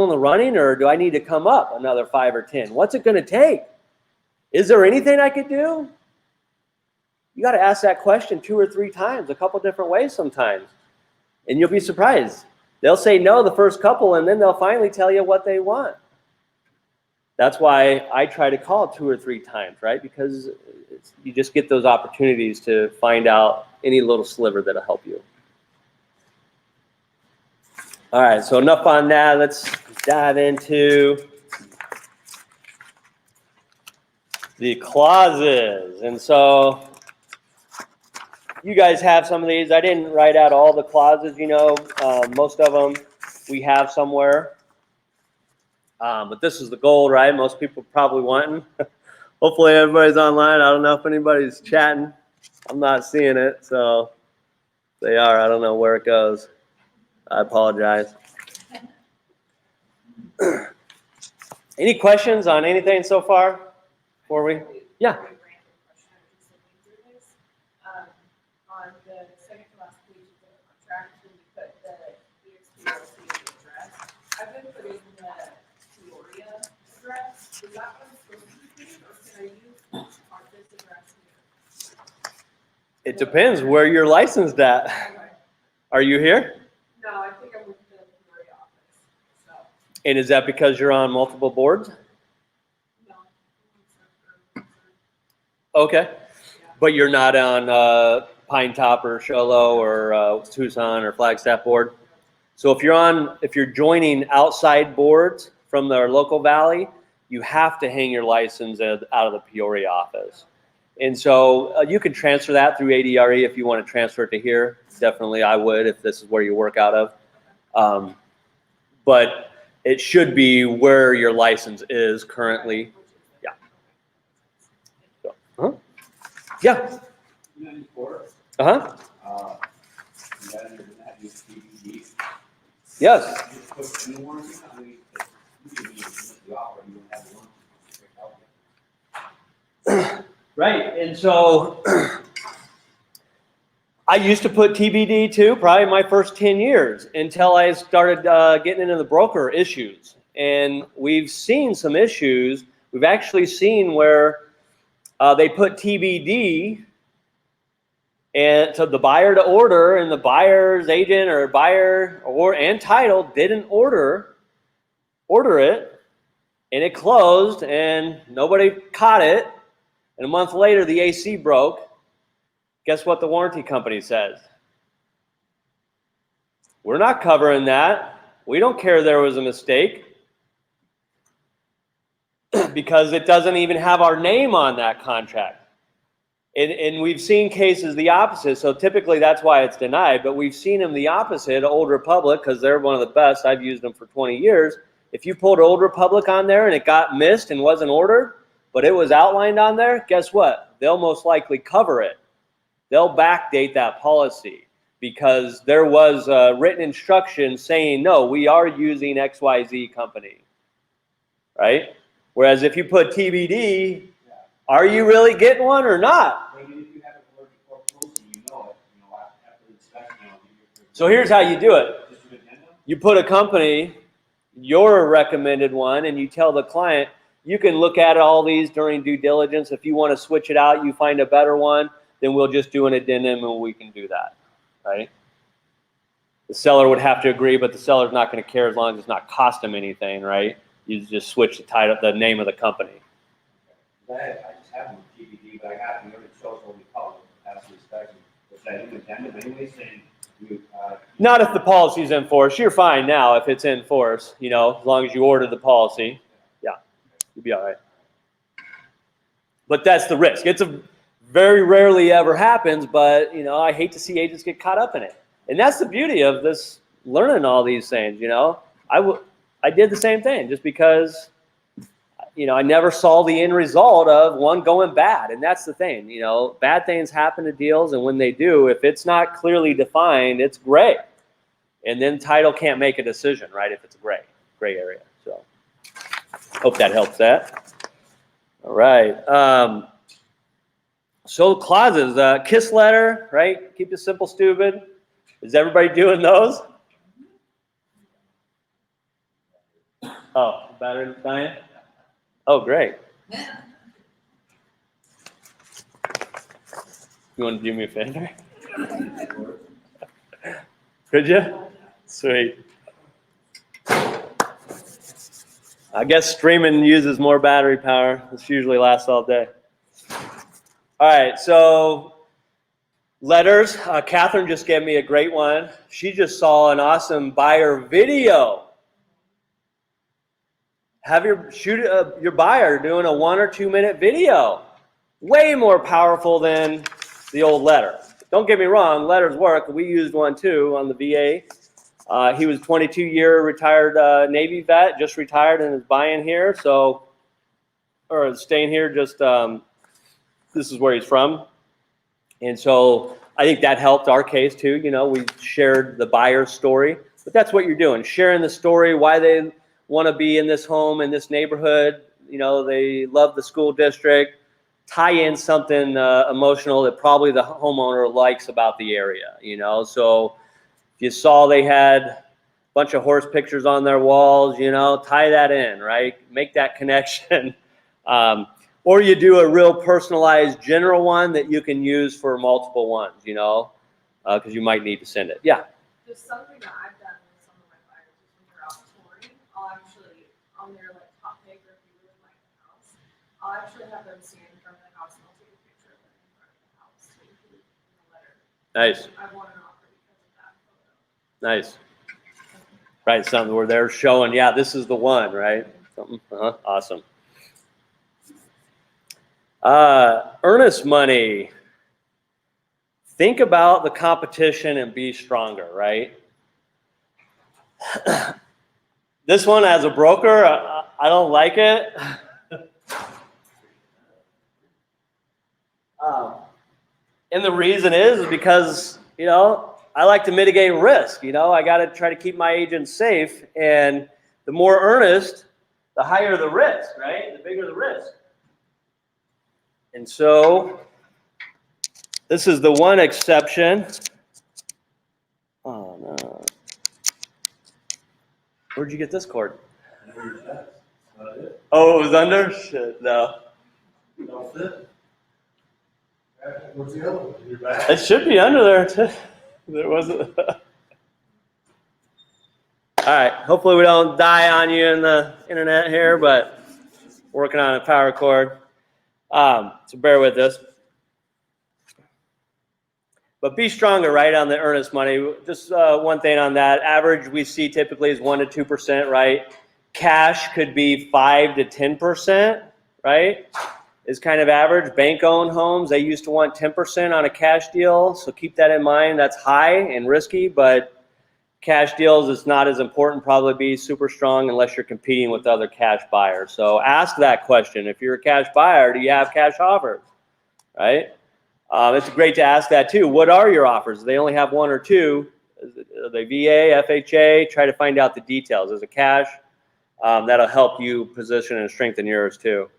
in the running, or do I need to come up another 5 or 10? What's it going to take? Is there anything I could do? You got to ask that question 2 or 3 times, a couple different ways sometimes. And you'll be surprised. They'll say no the first couple, and then they'll finally tell you what they want. That's why I try to call 2 or 3 times, right? Because you just get those opportunities to find out any little sliver that'll help you. All right, so enough on that. Let's dive into the clauses. And so you guys have some of these. I didn't write out all the clauses, most of them we have somewhere. But this is the gold, right? Most people probably wanting. Hopefully everybody's online. I don't know if anybody's chatting. I'm not seeing it, so if they are. I don't know where it goes. I apologize. Any questions on anything so far? Before we? Yeah. On the second to last page of the contract, when you put the EXP address, I've been putting the Peoria address. Is that one supposed to be clean, or can I use this address here? It depends where you're licensed at. Okay. Are you here? No, I think I'm with the Peoria office, so, And is that because you're on multiple boards? no. Okay. But you're not on Pine Top or Show Low or Tucson or Flagstaff board. So if you're joining outside boards from their local valley, you have to hang your license out of the Peoria office. And so you can transfer that through ADRE if you want to transfer it to here. Definitely I would if this is where you work out of. But it should be where your license is currently. Yeah. So, yeah. Uh-huh. You guys are gonna have these DVD. Yes. Just put any warranty on it. You can use the offer, you don't have one. Right, and so I used to put TBD too, probably my first 10 years until I started getting into the broker issues. And we've seen some issues. We've actually seen where they put TBD and to the buyer to order, and the buyer's agent or buyer and title didn't order it, and it closed, and nobody caught it. And a month later, the AC broke. Guess what the warranty company says? We're not covering that. We don't care there was a mistake because it doesn't even have our name on that contract. And we've seen cases the opposite. So typically that's why it's denied. But we've seen them the opposite, Old Republic, because they're one of the best. I've used them for 20 years. If you pulled Old Republic on there and it got missed and wasn't ordered, but it was outlined on there, guess what? They'll most likely cover it. They'll backdate that policy because there was a written instruction saying, no, we are using XYZ company, right? Whereas if you put TBD, are you really getting one or not? Maybe if you have it working for closely, you know it, after the inspection. So here's how you do it. Just an addendum? You put a company, your recommended one, and you tell the client, you can look at all these during due diligence. If you want to switch it out, you find a better one, then we'll just do an addendum and we can do that, right? The seller would have to agree, but the seller's not going to care as long as it's not cost them anything, right? You just switch the title, the name of the company. I just have one TBD, but I got it, it shows only color after inspection. Was that an addendum anyway saying you, Not if the policy's in force. You're fine now if it's in force, as long as you order the policy. Yeah, you'll be all right. But that's the risk. It's a very rarely ever happens, but, I hate to see agents get caught up in it. And that's the beauty of this, learning all these things, I did the same thing just because, I never saw the end result of one going bad. And that's the thing, bad things happen to deals. And when they do, if it's not clearly defined, it's gray. And then title can't make a decision, right? If it's a gray area. So hope that helps that. All right. So clauses, KISS letter, right? Keep it simple, stupid. Is everybody doing those? Oh, battery dying? Oh, great. You want to do me a favor? Could you? Sweet. I guess streaming uses more battery power. This usually lasts all day. All right, so letters. Catherine just gave me a great one. She just saw an awesome buyer video. Have your buyer doing a 1 or 2 minute video. Way more powerful than the old letter. Don't get me wrong, letters work. We used one too on the VA. He was 22-year retired Navy vet, just retired and is buying here, or staying here. Just this is where he's from, and so I think that helped our case too. You know, we shared the buyer's story, but that's what you're doing, sharing the story, why they want to be in this home in this neighborhood. You know, they love the school district. Tie in something emotional that probably the homeowner likes about the area. You know, so. You saw they had a bunch of horse pictures on their walls, you know, tie that in, right? Make that connection. Or you do a real personalized general one that you can use for multiple ones, you know, because you might need to send it. Yeah. Just something that I've done with some of my buyers is when they're out touring, I'll actually, on their like top pick or if you really like the house, I'll actually have them stand in front of the house and I'll take a picture of them in front of the house to include in the letter. Nice. I want an offer because of that photo. Nice. Right, something where they're showing, yeah, this is the one, right? Something, awesome. Earnest money. Think about the competition and be stronger, right? This one, as a broker, I don't like it. And the reason is because, you know, I like to mitigate risk. You know, I got to try to keep my agents safe. And the more earnest, the higher the risk, right? The bigger the risk. And so this is the one exception. Oh, no. Where'd you get this cord? Oh, it was under? Shit, no. What's the other one? Your back? It should be under there, too. There wasn't. All right. Hopefully we don't die on you in the internet here, but working on a power cord. So bear with us. But be stronger, right, on the earnest money. Just one thing on that. Average we see typically is 1 to 2%, right? Cash could be 5 to 10%, right? Is kind of average. Bank-owned homes, they used to want 10% on a cash deal, so keep that in mind. That's high and risky, but cash deals is not as important, probably be super strong unless you're competing with other cash buyers. So ask that question. If you're a cash buyer, do you have cash offers, right? It's great to ask that too. What are your offers? They only have 1 or 2. Are they VA, FHA? Try to find out the details. Is it cash? That'll help you position and strengthen yours too.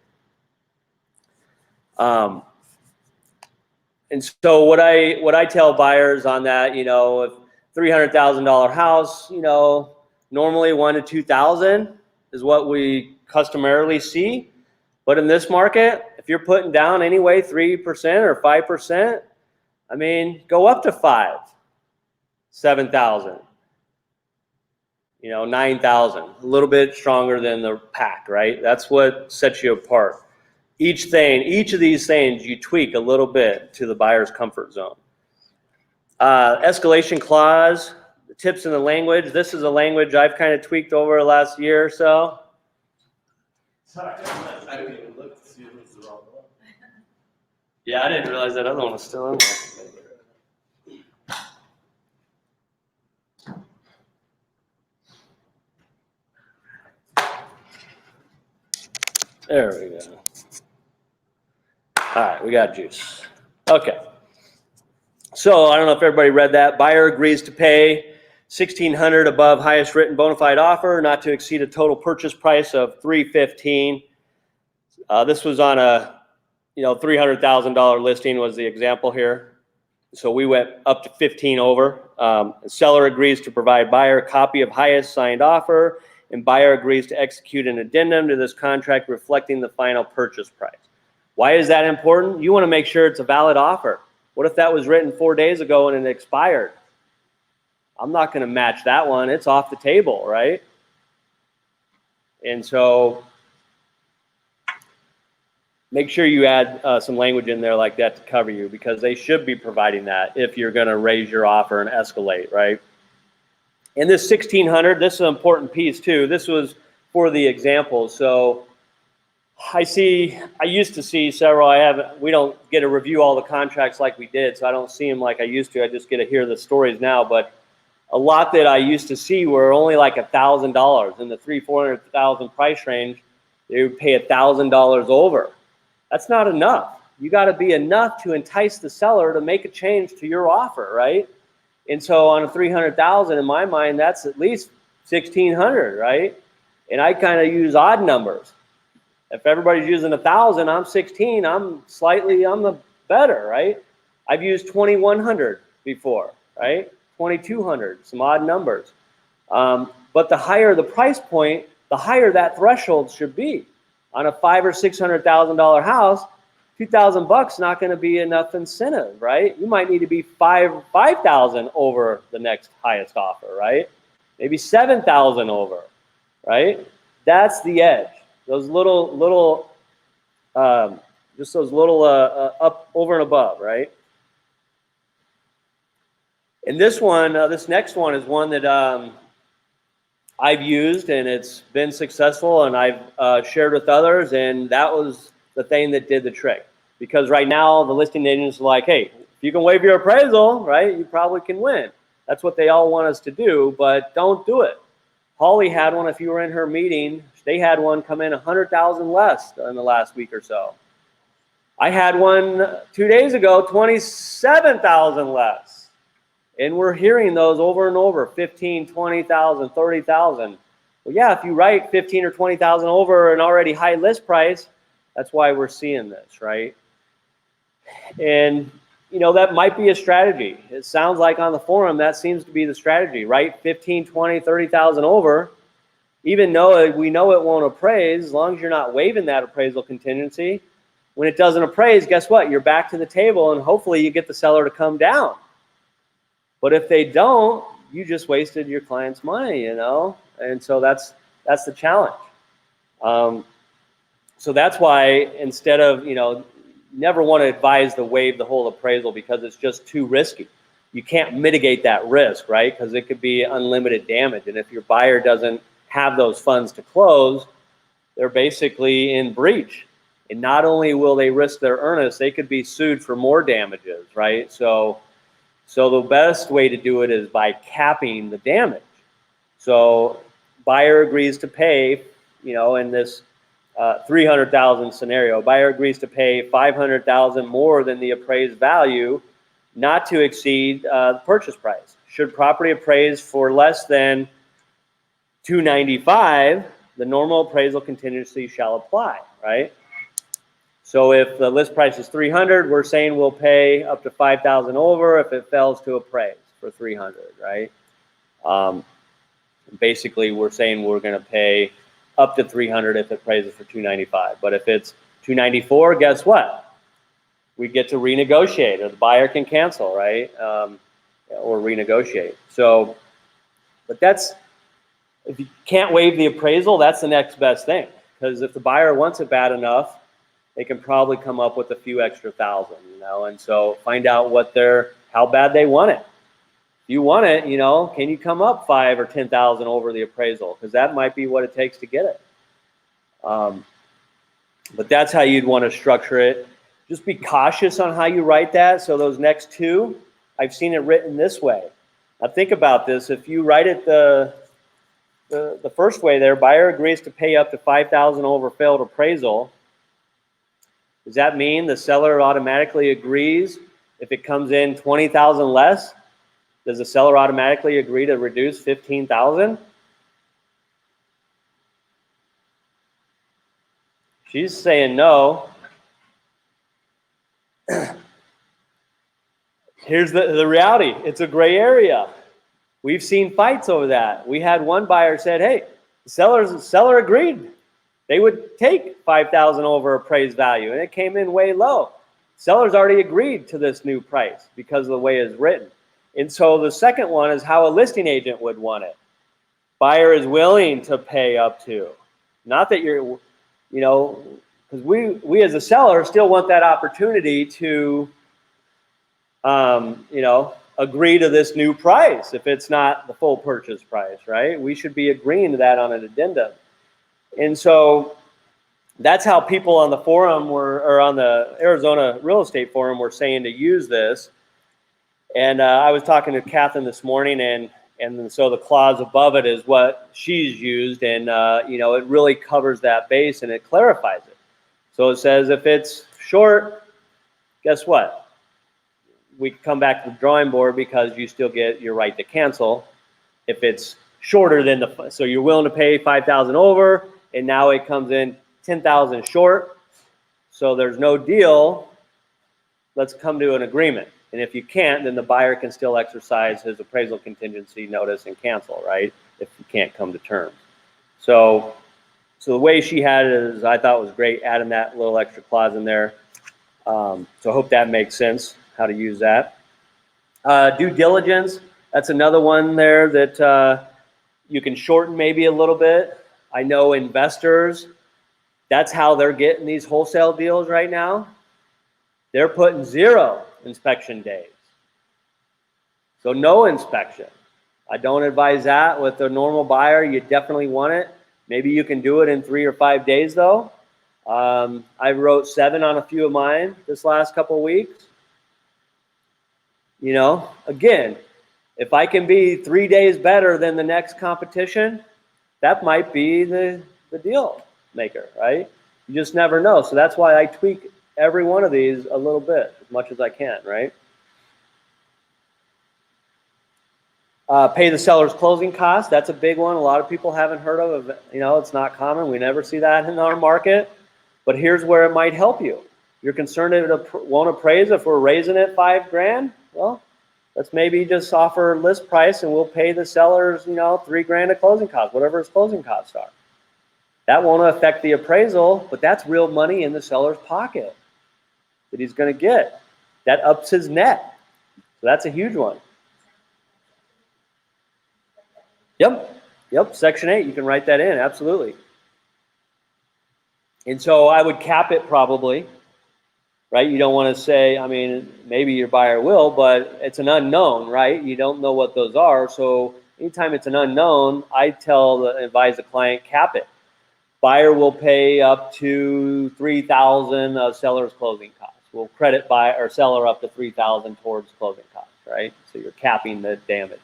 And so what I tell buyers on that, you know, if $300,000 house, you know, normally 1 to 2,000 is what we customarily see. But in this market, if you're putting down anyway 3% or 5%, I mean, go up to 5, 7,000, you know, 9,000, a little bit stronger than the pack, right? That's what sets you apart. Each of these things you tweak a little bit to the buyer's comfort zone. Escalation clause, the tips in the language. This is a language I've kind of tweaked over the last year or so. Sorry, I didn't even look to see if it was the wrong one. Yeah, I didn't realize that other one was still in there. There we go. All right, we got juice. Okay. So I don't know if everybody read that. Buyer agrees to pay $1,600 above highest written bona fide offer, not to exceed a total purchase price of $315,000. This was on a, you know, $300,000 listing was the example here. So we went up to 15 over. The seller agrees to provide buyer a copy of highest signed offer, and buyer agrees to execute an addendum to this contract reflecting the final purchase price. Why is that important? You want to make sure it's a valid offer. What if that was written 4 days ago and it expired? I'm not going to match that one. It's off the table, right? And so make sure you add some language in there like that to cover you, because they should be providing that if you're going to raise your offer and escalate, right? And this 1600, this is an important piece too. This was for the example. So I used to see several, we don't get to review all the contracts like we did, so I don't see them like I used to. I just get to hear the stories now. But a lot that I used to see were only like $1,000 in the $300,000-$400,000 price range. They would pay $1,000 over. That's not enough. You got to be enough to entice the seller to make a change to your offer, right? And so on a $300,000, in my mind, that's at least $1,600, right? And I kind of use odd numbers. If everybody's using 1,000, I'm 16. I'm the better, right? I've used 2,100 before, right? 2,200, some odd numbers. But the higher the price point, the higher that threshold should be. On a $500,000 or $600,000 house, $2,000 not going to be enough incentive, right? You might need to be 5,000 over the next highest offer, right? Maybe 7,000 over, right? That's the edge. Those little, just those little up, over and above, right? And this one, this next one is one that I've used, and it's been successful, and I've shared with others, and that was the thing that did the trick. Because right now, the listing agents are like, hey, if you can waive your appraisal, right, you probably can win. That's what they all want us to do, but don't do it. Holly had one, if you were in her meeting, they had one come in 100,000 less in the last week or so. I had one 2 days ago, 27,000 less. And we're hearing those over and over, 15, 20,000, 30,000. Well, yeah, if you write 15 or 20,000 over an already high list price, that's why we're seeing this, right? And, you know, that might be a strategy. It sounds like on the forum, that seems to be the strategy, right? 15, 20, 30,000 over. Even though we know it won't appraise, as long as you're not waiving that appraisal contingency, when it doesn't appraise, guess what? You're back to the table, and hopefully you get the seller to come down. But if they don't, you just wasted your client's money, you know? And so that's the challenge. So that's why instead of, you know, never want to advise to waive the whole appraisal, because it's just too risky. You can't mitigate that risk, right? Because it could be unlimited damage. And if your buyer doesn't have those funds to close, they're basically in breach. And not only will they risk their earnest, they could be sued for more damages, right? So the best way to do it is by capping the damage. So buyer agrees to pay, you know, in this 300,000 scenario, buyer agrees to pay 500,000 more than the appraised value, not to exceed the purchase price. Should property appraised for less than 295, the normal appraisal contingency shall apply, right? So if the list price is 300, we're saying we'll pay up to 5,000 over if it fails to appraise for 300, right? Basically, we're saying we're going to pay up to 300 if it appraises for 295. But if it's 294, guess what? We get to renegotiate, or the buyer can cancel, right? Or renegotiate. So, but that's, if you can't waive the appraisal, that's the next best thing. Because if the buyer wants it bad enough, they can probably come up with a few extra thousand, you know, and so find out how bad they want it. If you want it, you know, can you come up 5 or 10,000 over the appraisal? Because that might be what it takes to get it. But that's how you'd want to structure it. Just be cautious on how you write that. So those next two, I've seen it written this way. Now think about this. If you write it the first way there, buyer agrees to pay up to 5,000 over failed appraisal. Does that mean the seller automatically agrees if it comes in 20,000 less? Does the seller automatically agree to reduce 15,000? She's saying no. Here's the reality. It's a gray area. We've seen fights over that. We had one buyer said, hey, the seller agreed. They would take 5,000 over appraised value, and it came in way low. Seller's already agreed to this new price because of the way it's written. And so the second one is how a listing agent would want it. Buyer is willing to pay up to. Not that you're, because we as a seller still want that opportunity to, agree to this new price if it's not the full purchase price, right? We should be agreeing to that on an addendum. And so that's how people on the forum or on the Arizona Real Estate Forum were saying to use this. And I was talking to Catherine this morning, and so the clause above it is what she's used, and it really covers that base and it clarifies it. So it says if it's short, guess what? We come back to the drawing board because you still get your right to cancel. If it's shorter than so you're willing to pay $5,000 over, and now it comes in $10,000 short, so there's no deal. Let's come to an agreement. And if you can't, then the buyer can still exercise his appraisal contingency notice and cancel, right? If you can't come to terms. So the way she had it is, I thought was great, adding that little extra clause in there. So I hope that makes sense, how to use that. Due diligence, that's another one there that you can shorten maybe a little bit. I know investors, that's how they're getting these wholesale deals right now. They're putting 0 inspection days. So no inspection. I don't advise that with a normal buyer. You definitely want it. Maybe you can do it in 3 or 5 days though. I wrote 7 on a few of mine this last couple of weeks. Again, if I can be 3 days better than the next competition, that might be the deal maker, right? You just never know. So that's why I tweak every one of these a little bit, as much as I can, right? Pay the seller's closing costs. That's a big one. A lot of people haven't heard of. It's not common. We never see that in our market. But here's where it might help you. You're concerned it won't appraise if we're raising it $5,000. Well, let's maybe just offer list price, and we'll pay the sellers, $3,000 of closing costs, whatever his closing costs are. That won't affect the appraisal, but that's real money in the seller's pocket that he's going to get. That ups his net. So that's a huge one. Yep, Section 8, you can write that in, absolutely. And so I would cap it probably, right? You don't want to say, maybe your buyer will, but it's an unknown, right? You don't know what those are. So anytime it's an unknown, I advise the client, cap it. Buyer will pay up to $3,000 of seller's closing costs. We'll credit buyer or seller up to $3,000 towards closing costs, right? So you're capping the damage.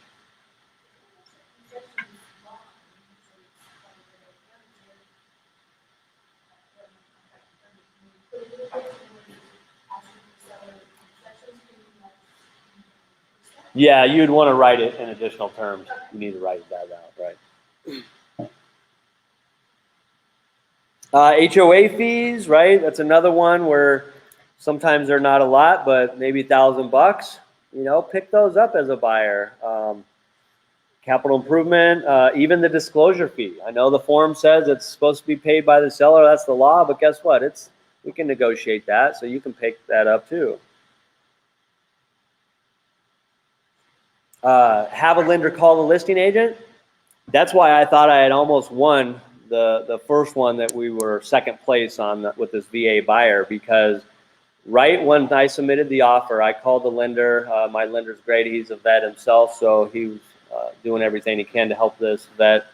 Yeah, you'd want to write it in additional terms. You need to write that out, right? HOA fees, right? That's another one where sometimes they're not a lot, but maybe $1,000. Pick those up as a buyer. Capital improvement, even the disclosure fee. I know the form says it's supposed to be paid by the seller. That's the law, but guess what? We can negotiate that, so you can pick that up too. Have a lender call the listing agent. That's why I thought I had almost won the first one that we were second place on with this VA buyer, because right when I submitted the offer, I called the lender. My lender's great. He's a vet himself, so he was doing everything he can to help this vet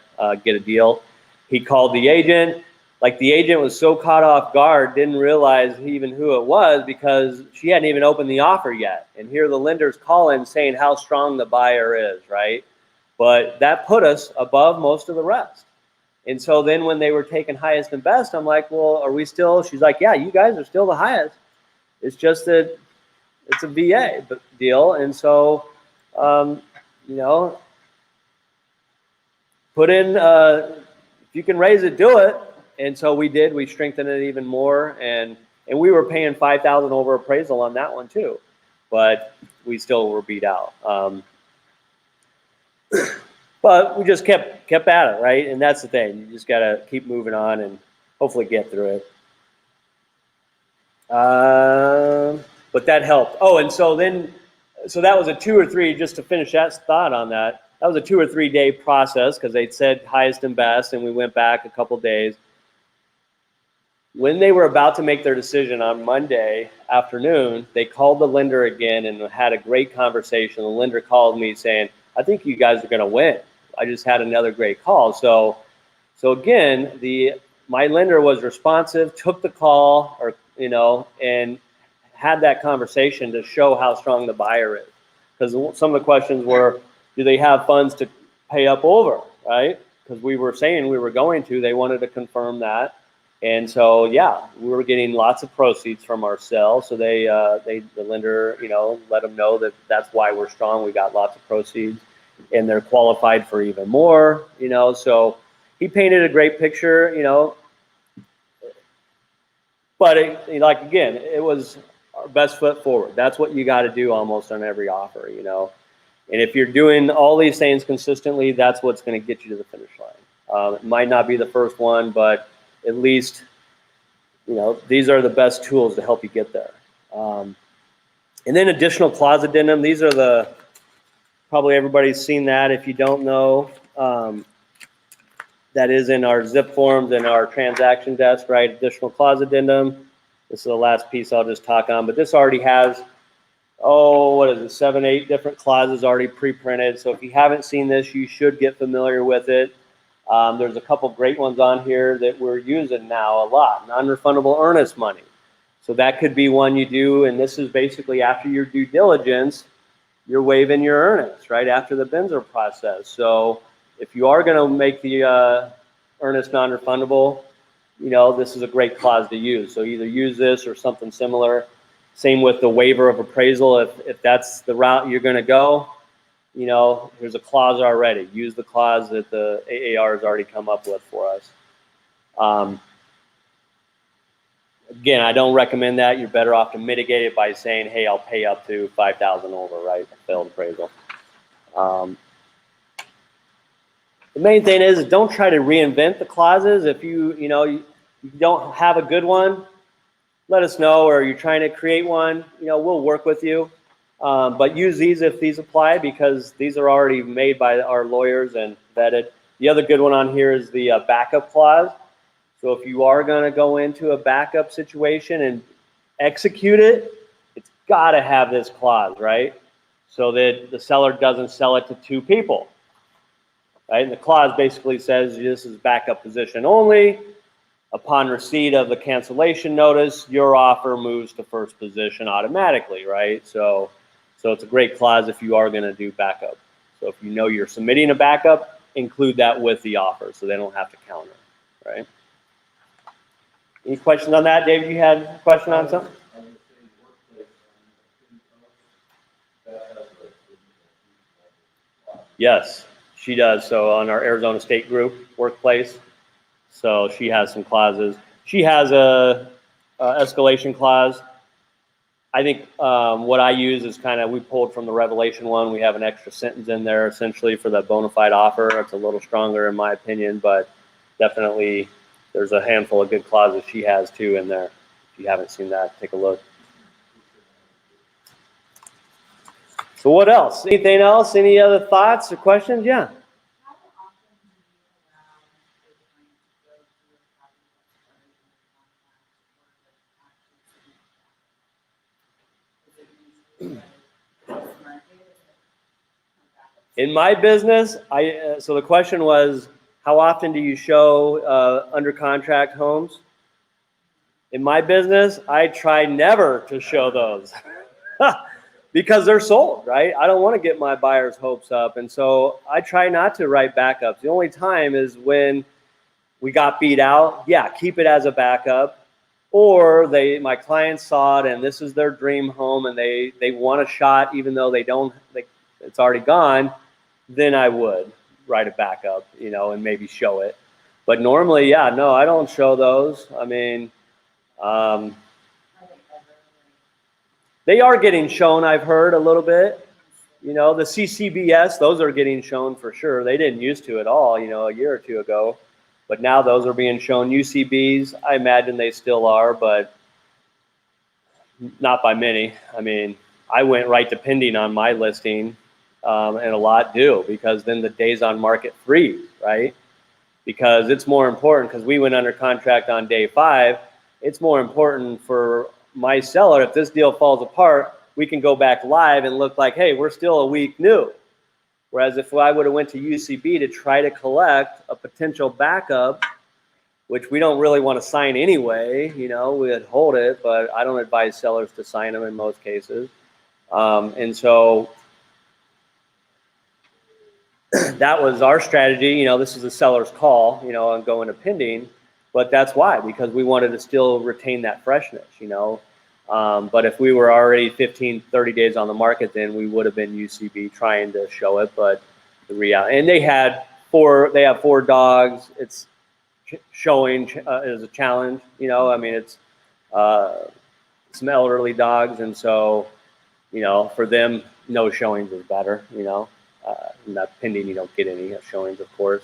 get a deal. He called the agent. Like, the agent was so caught off guard, didn't realize even who it was because she hadn't even opened the offer yet. And here the lender's calling saying how strong the buyer is, right? But that put us above most of the rest. And so then when they were taking highest and best, I'm like, well, are we still? She's like, yeah, you guys are still the highest. It's just that it's a VA deal. And so, put in, if you can raise it, do it. And so we did. We strengthened it even more, and we were paying $5,000 over appraisal on that one too, but we still were beat out. But we just kept at it, right? And that's the thing. You just got to keep moving on and hopefully get through it. but that helped. Oh, and so that was a 2 or 3, just to finish that thought on that. That was a 2 or 3 day process because they said highest and best, and we went back a couple days. When they were about to make their decision on Monday afternoon, they called the lender again and had a great conversation. The lender called me saying, I think you guys are going to win. I just had another great call. So again, my lender was responsive, took the call, or and had that conversation to show how strong the buyer is. Because some of the questions were, do they have funds to pay up over, right? Because we were saying we were going to. They wanted to confirm that. And so, yeah, we were getting lots of proceeds from our sale. So the lender, let them know that that's why we're strong. We got lots of proceeds, and they're qualified for even more. So he painted a great picture. But again, it was our best foot forward. That's what you got to do almost on every offer. And if you're doing all these things consistently, that's what's going to get you to the finish line. It might not be the first one, but at least, these are the best tools to help you get there. And then additional clause addendum. These are probably everybody's seen that. If you don't know, that is in our zip forms and our transaction desk, right? Additional clause addendum. This is the last piece I'll just talk on, but this already has, 7, 8 different clauses already pre-printed. So if you haven't seen this, you should get familiar with it. There's a couple great ones on here that we're using now a lot. Non-refundable earnest money. So that could be one you do, and this is basically after your due diligence, you're waiving your earnest, right, after the bins are processed. So if you are going to make the earnest non-refundable, this is a great clause to use. So either use this or something similar. Same with the waiver of appraisal. If that's the route you're going to go, there's a clause already. Use the clause that the AAR has already come up with for us. Again, I don't recommend that. You're better off to mitigate it by saying, hey, I'll pay up to $5,000 over, right? Failed appraisal. The main thing is don't try to reinvent the clauses. If you don't have a good one, let us know, or you're trying to create one, we'll work with you. But use these if these apply, because these are already made by our lawyers and vetted. The other good one on here is the backup clause. So if you are going to go into a backup situation and execute it, it's got to have this clause, right? So that the seller doesn't sell it to 2 people, right? And the clause basically says this is backup position only. Upon receipt of the cancellation notice, your offer moves to first position automatically, right? So it's a great clause if you are going to do backup. So if you're submitting a backup, include that with the offer so they don't have to counter, right? Any questions on that? David, you had a question on something? Yes, she does. So on our Arizona State Group workplace, so she has some clauses. She has a escalation clause. I think what I use is we pulled from the Revelation one. We have an extra sentence in there essentially for the bona fide offer. It's a little stronger in my opinion, but definitely there's a handful of good clauses she has too in there. If you haven't seen that, take a look. So what else? Anything else? Any other thoughts or questions? Yeah. In my business, so the question was, how often do you show under contract homes? In my business, I try never to show those because they're sold, right? I don't want to get my buyers' hopes up. And so I try not to write backups. The only time is when we got beat out. Yeah, keep it as a backup. Or my clients saw it and this is their dream home and they want a shot even though it's already gone, then I would write a backup, and maybe show it. But normally, yeah, no, I don't show those. I mean, they are getting shown, I've heard a little bit. The CCBS, those are getting shown for sure. They didn't used to at all, a year or 2 ago. But now those are being shown. UCBs, I imagine they still are, but not by many. I mean, I went right to pending on my listing, and a lot do, because then the days on market freeze, right? Because it's more important, because we went under contract on day 5. It's more important for my seller, if this deal falls apart, we can go back live and look like, hey, we're still a week new. Whereas if I would have went to UCB to try to collect a potential backup, which we don't really want to sign anyway, you know, we'd hold it, but I don't advise sellers to sign them in most cases. And so that was our strategy. You know, this is a seller's call, you know, on going to pending, but that's why, because we wanted to still retain that freshness, you know. But if we were already 15, 30 days on the market, then we would have been UCB trying to show it. But the reality, and they have 4 dogs. It's showing is a challenge, you know. I mean, it's some elderly dogs, and so, you know, for them, no showings is better, you know. Not pending, you don't get any showings, of course.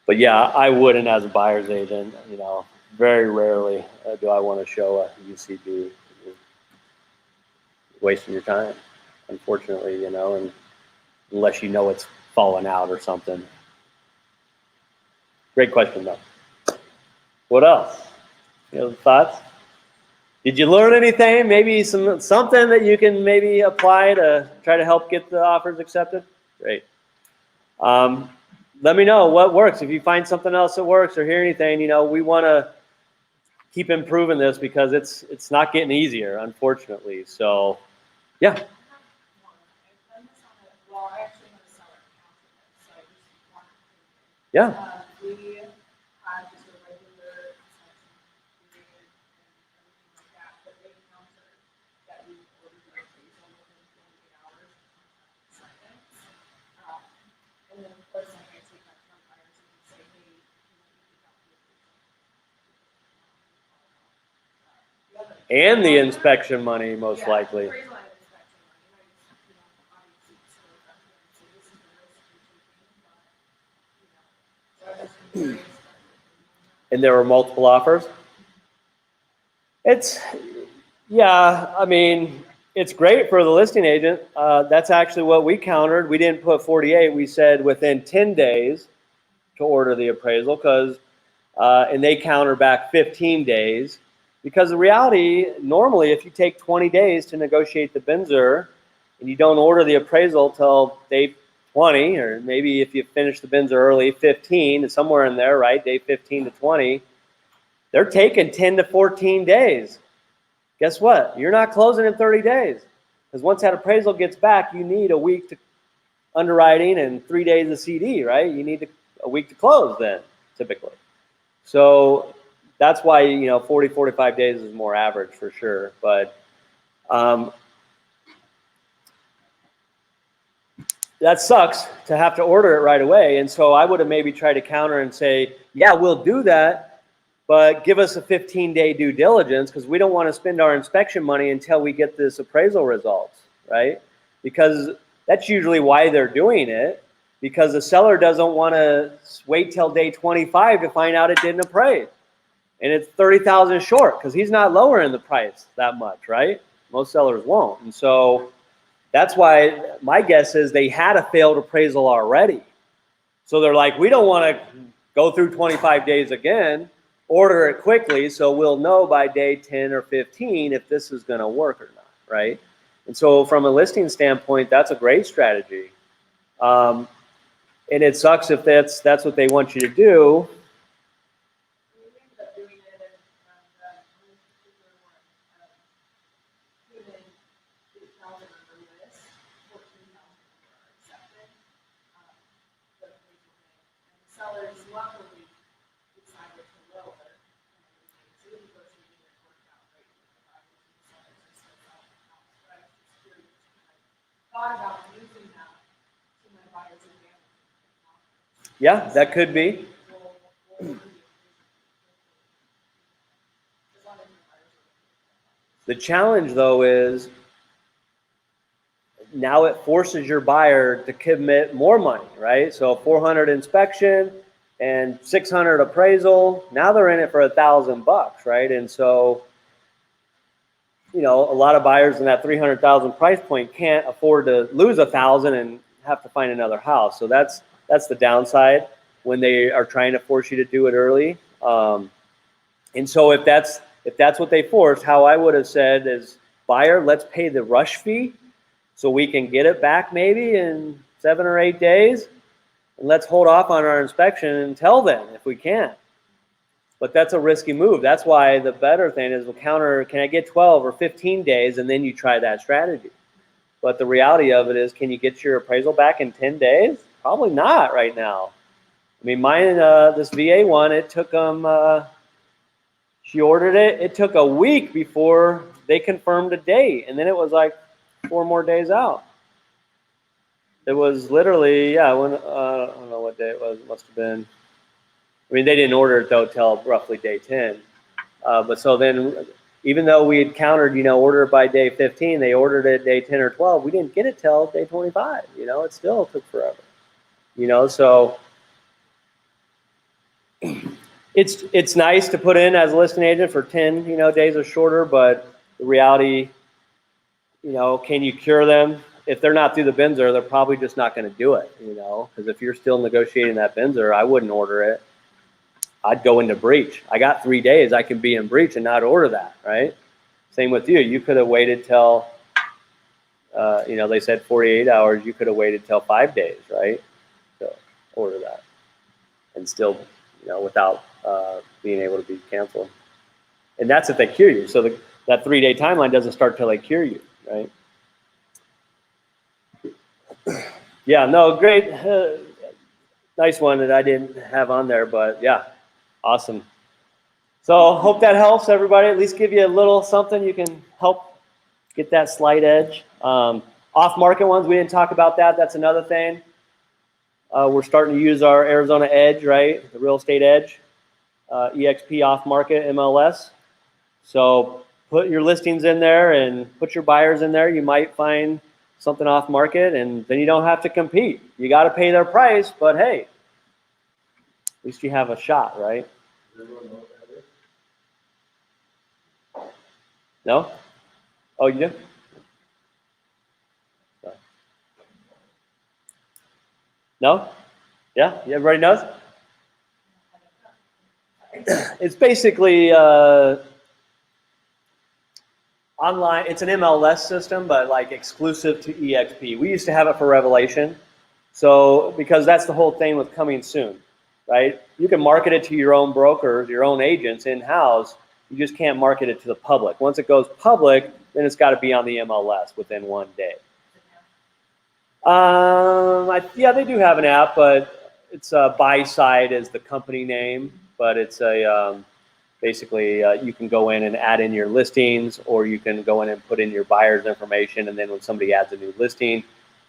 But yeah, I wouldn't, as a buyer's agent, you know, very rarely do I want to show a UCB. You're wasting your time, unfortunately, you know, and unless you know it's fallen out or something. Great question, though. What else? You know, thoughts? Did you learn anything? Maybe something that you can maybe apply to try to help get the offers accepted? Great. Let me know what works. If you find something else that works or hear anything, you know, we want to keep improving this, because it's not getting easier, unfortunately. So, yeah. Well, I actually have a seller account, so I just want to. Yeah. We had just a regular inspection period and everything like that, but they countered that we ordered their appraisal within 48 hours of seconds. And then, of course, like I take that from buyers and say, hey, you know, you pick up the appraisal. And the inspection money, most likely. Appraisal and inspection money, I just, you know, obviously slow it down here and say, this is the risk you're taking, but, you know, so I just. And there were multiple offers? Yeah, I mean, it's great for the listing agent. That's actually what we countered. We didn't put 48. We said within 10 days to order the appraisal, and they counter back 15 days. Because the reality, normally, if you take 20 days to negotiate the BINSR and you don't order the appraisal till day 20, or maybe if you finish the BINSR early, 15, somewhere in there, right? Day 15 to 20, they're taking 10 to 14 days. Guess what? You're not closing in 30 days. Because once that appraisal gets back, you need a week to underwriting and 3 days of CD, right? You need a week to close then, typically. So that's why, you know, 40, 45 days is more average for sure. But that sucks to have to order it right away. And so I would have maybe tried to counter and say, yeah, we'll do that, but give us a 15-day due diligence, because we don't want to spend our inspection money until we get this appraisal results, right? Because that's usually why they're doing it, because the seller doesn't want to wait till day 25 to find out it didn't appraise. And it's 30,000 short, because he's not lowering the price that much, right? Most sellers won't. And so that's why my guess is they had a failed appraisal already. So they're like, we don't want to go through 25 days again, order it quickly, so we'll know by day 10 or 15 if this is going to work or not, right? And so from a listing standpoint, that's a great strategy. And it sucks if that's what they want you to do. We ended up doing it, and on this particular one, even 8,000 on the list, 14,000 were accepted. The appraisal thing, and the sellers luckily decided to lower. So the negotiating it worked out great for the buyers and the sellers. It's still out of the house, but I was just curious, because I thought about using that to my buyers' advantage. Yeah, that could be. The challenge, though, is now it forces your buyer to commit more money, right? So 400 inspection and 600 appraisal. Now they're in it for $1,000, right? And so you know, a lot of buyers in that 300,000 price point can't afford to lose 1,000 and have to find another house. So that's the downside when they are trying to force you to do it early. And so if that's what they force, how I would have said is, buyer, let's pay the rush fee so we can get it back maybe in 7 or 8 days, and let's hold off on our inspection until then if we can. But that's a risky move. That's why the better thing is, can I get 12 or 15 days, and then you try that strategy. But the reality of it is, can you get your appraisal back in 10 days? Probably not right now. I mean, mine, this VA one, it took them, she ordered it. It took a week before they confirmed a date, and then it was like 4 more days out. It was literally, yeah, when, I don't know what day it was. It must have been, I mean, they didn't order it though till roughly day 10. But so then, even though we had countered, you know, order it by day 15, they ordered it day 10 or 12. We didn't get it till day 25. You know, it still took forever. You know, so it's nice to put in as a listing agent for 10, you know, days or shorter. But the reality, you know, can you cure them? If they're not through the Binzer, they're probably just not going to do it. You know, because if you're still negotiating that Binzer, I wouldn't order it. I'd go into breach. I got 3 days. I can be in breach and not order that, right? Same with you. You could have waited till, you know, they said 48 hours. You could have waited till 5 days, right, to order that, and still, you know, without being able to be canceled. And that's if they cure you. So that 3-day timeline doesn't start till they cure you, right? Yeah, no, great. Nice one that I didn't have on there, but yeah, awesome. So hope that helps everybody, at least give you a little something you can help get that slight edge. Off-market ones, we didn't talk about that. That's another thing. We're starting to use our Arizona Edge, right? The real estate Edge, EXP off-market MLS. So put your listings in there and put your buyers in there. You might find something off-market, and then you don't have to compete. You got to pay their price, but hey, at least you have a shot, right? No? Oh, you do? No? Yeah? Everybody knows? It's basically online. It's an MLS system, but like exclusive to EXP. We used to have it for Revelation. So, because that's the whole thing with coming soon, right? You can market it to your own brokers, your own agents in-house. You just can't market it to the public. Once it goes public, then it's got to be on the MLS within 1 day. Yeah, they do have an app, but it's Buy Side is the company name, but it's a basically you can go in and add in your listings, or you can go in and put in your buyer's information, and then when somebody adds a new listing,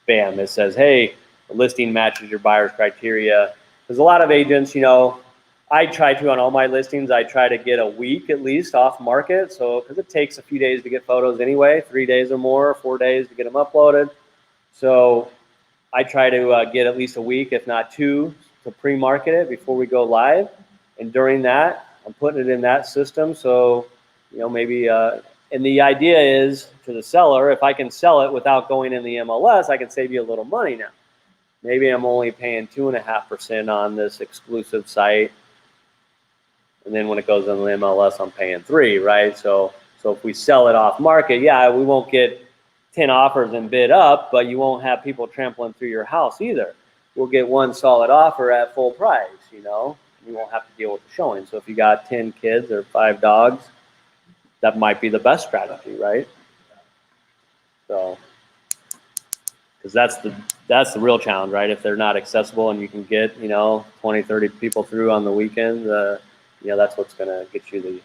bam, it says, hey, the listing matches your buyer's criteria. There's a lot of agents, you know, I try to, on all my listings, I try to get a week at least off market. So, because it takes a few days to get photos anyway, 3 days or more, 4 days to get them uploaded. So I try to get at least a week, if not 2, to pre-market it before we go live. And during that, I'm putting it in that system. So, you know, maybe, and the idea is to the seller, if I can sell it without going in the MLS, I can save you a little money now. Maybe I'm only paying 2.5% on this exclusive site. And then when it goes on the MLS, I'm paying 3, right? So if we sell it off market, yeah, we won't get 10 offers and bid up, but you won't have people trampling through your house either. We'll get one solid offer at full price, you know, you won't have to deal with the showing. So if you got 10 kids or 5 dogs, that might be the best strategy, right? So, because that's the real challenge, right? If they're not accessible and you can get, you know, 20, 30 people through on the weekend, you know, that's what's going to get you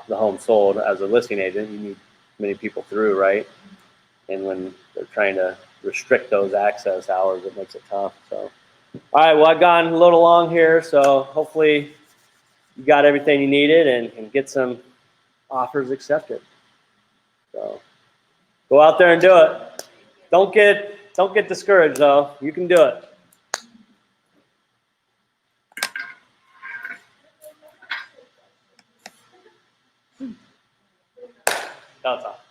the home sold. As a listing agent, you need many people through, right? And when they're trying to restrict those access hours, it makes it tough. So, all right, well, I've gone a little long here, so hopefully you got everything you needed and can get some offers accepted. So go out there and do it. Don't get discouraged though. You can do it. Downtown.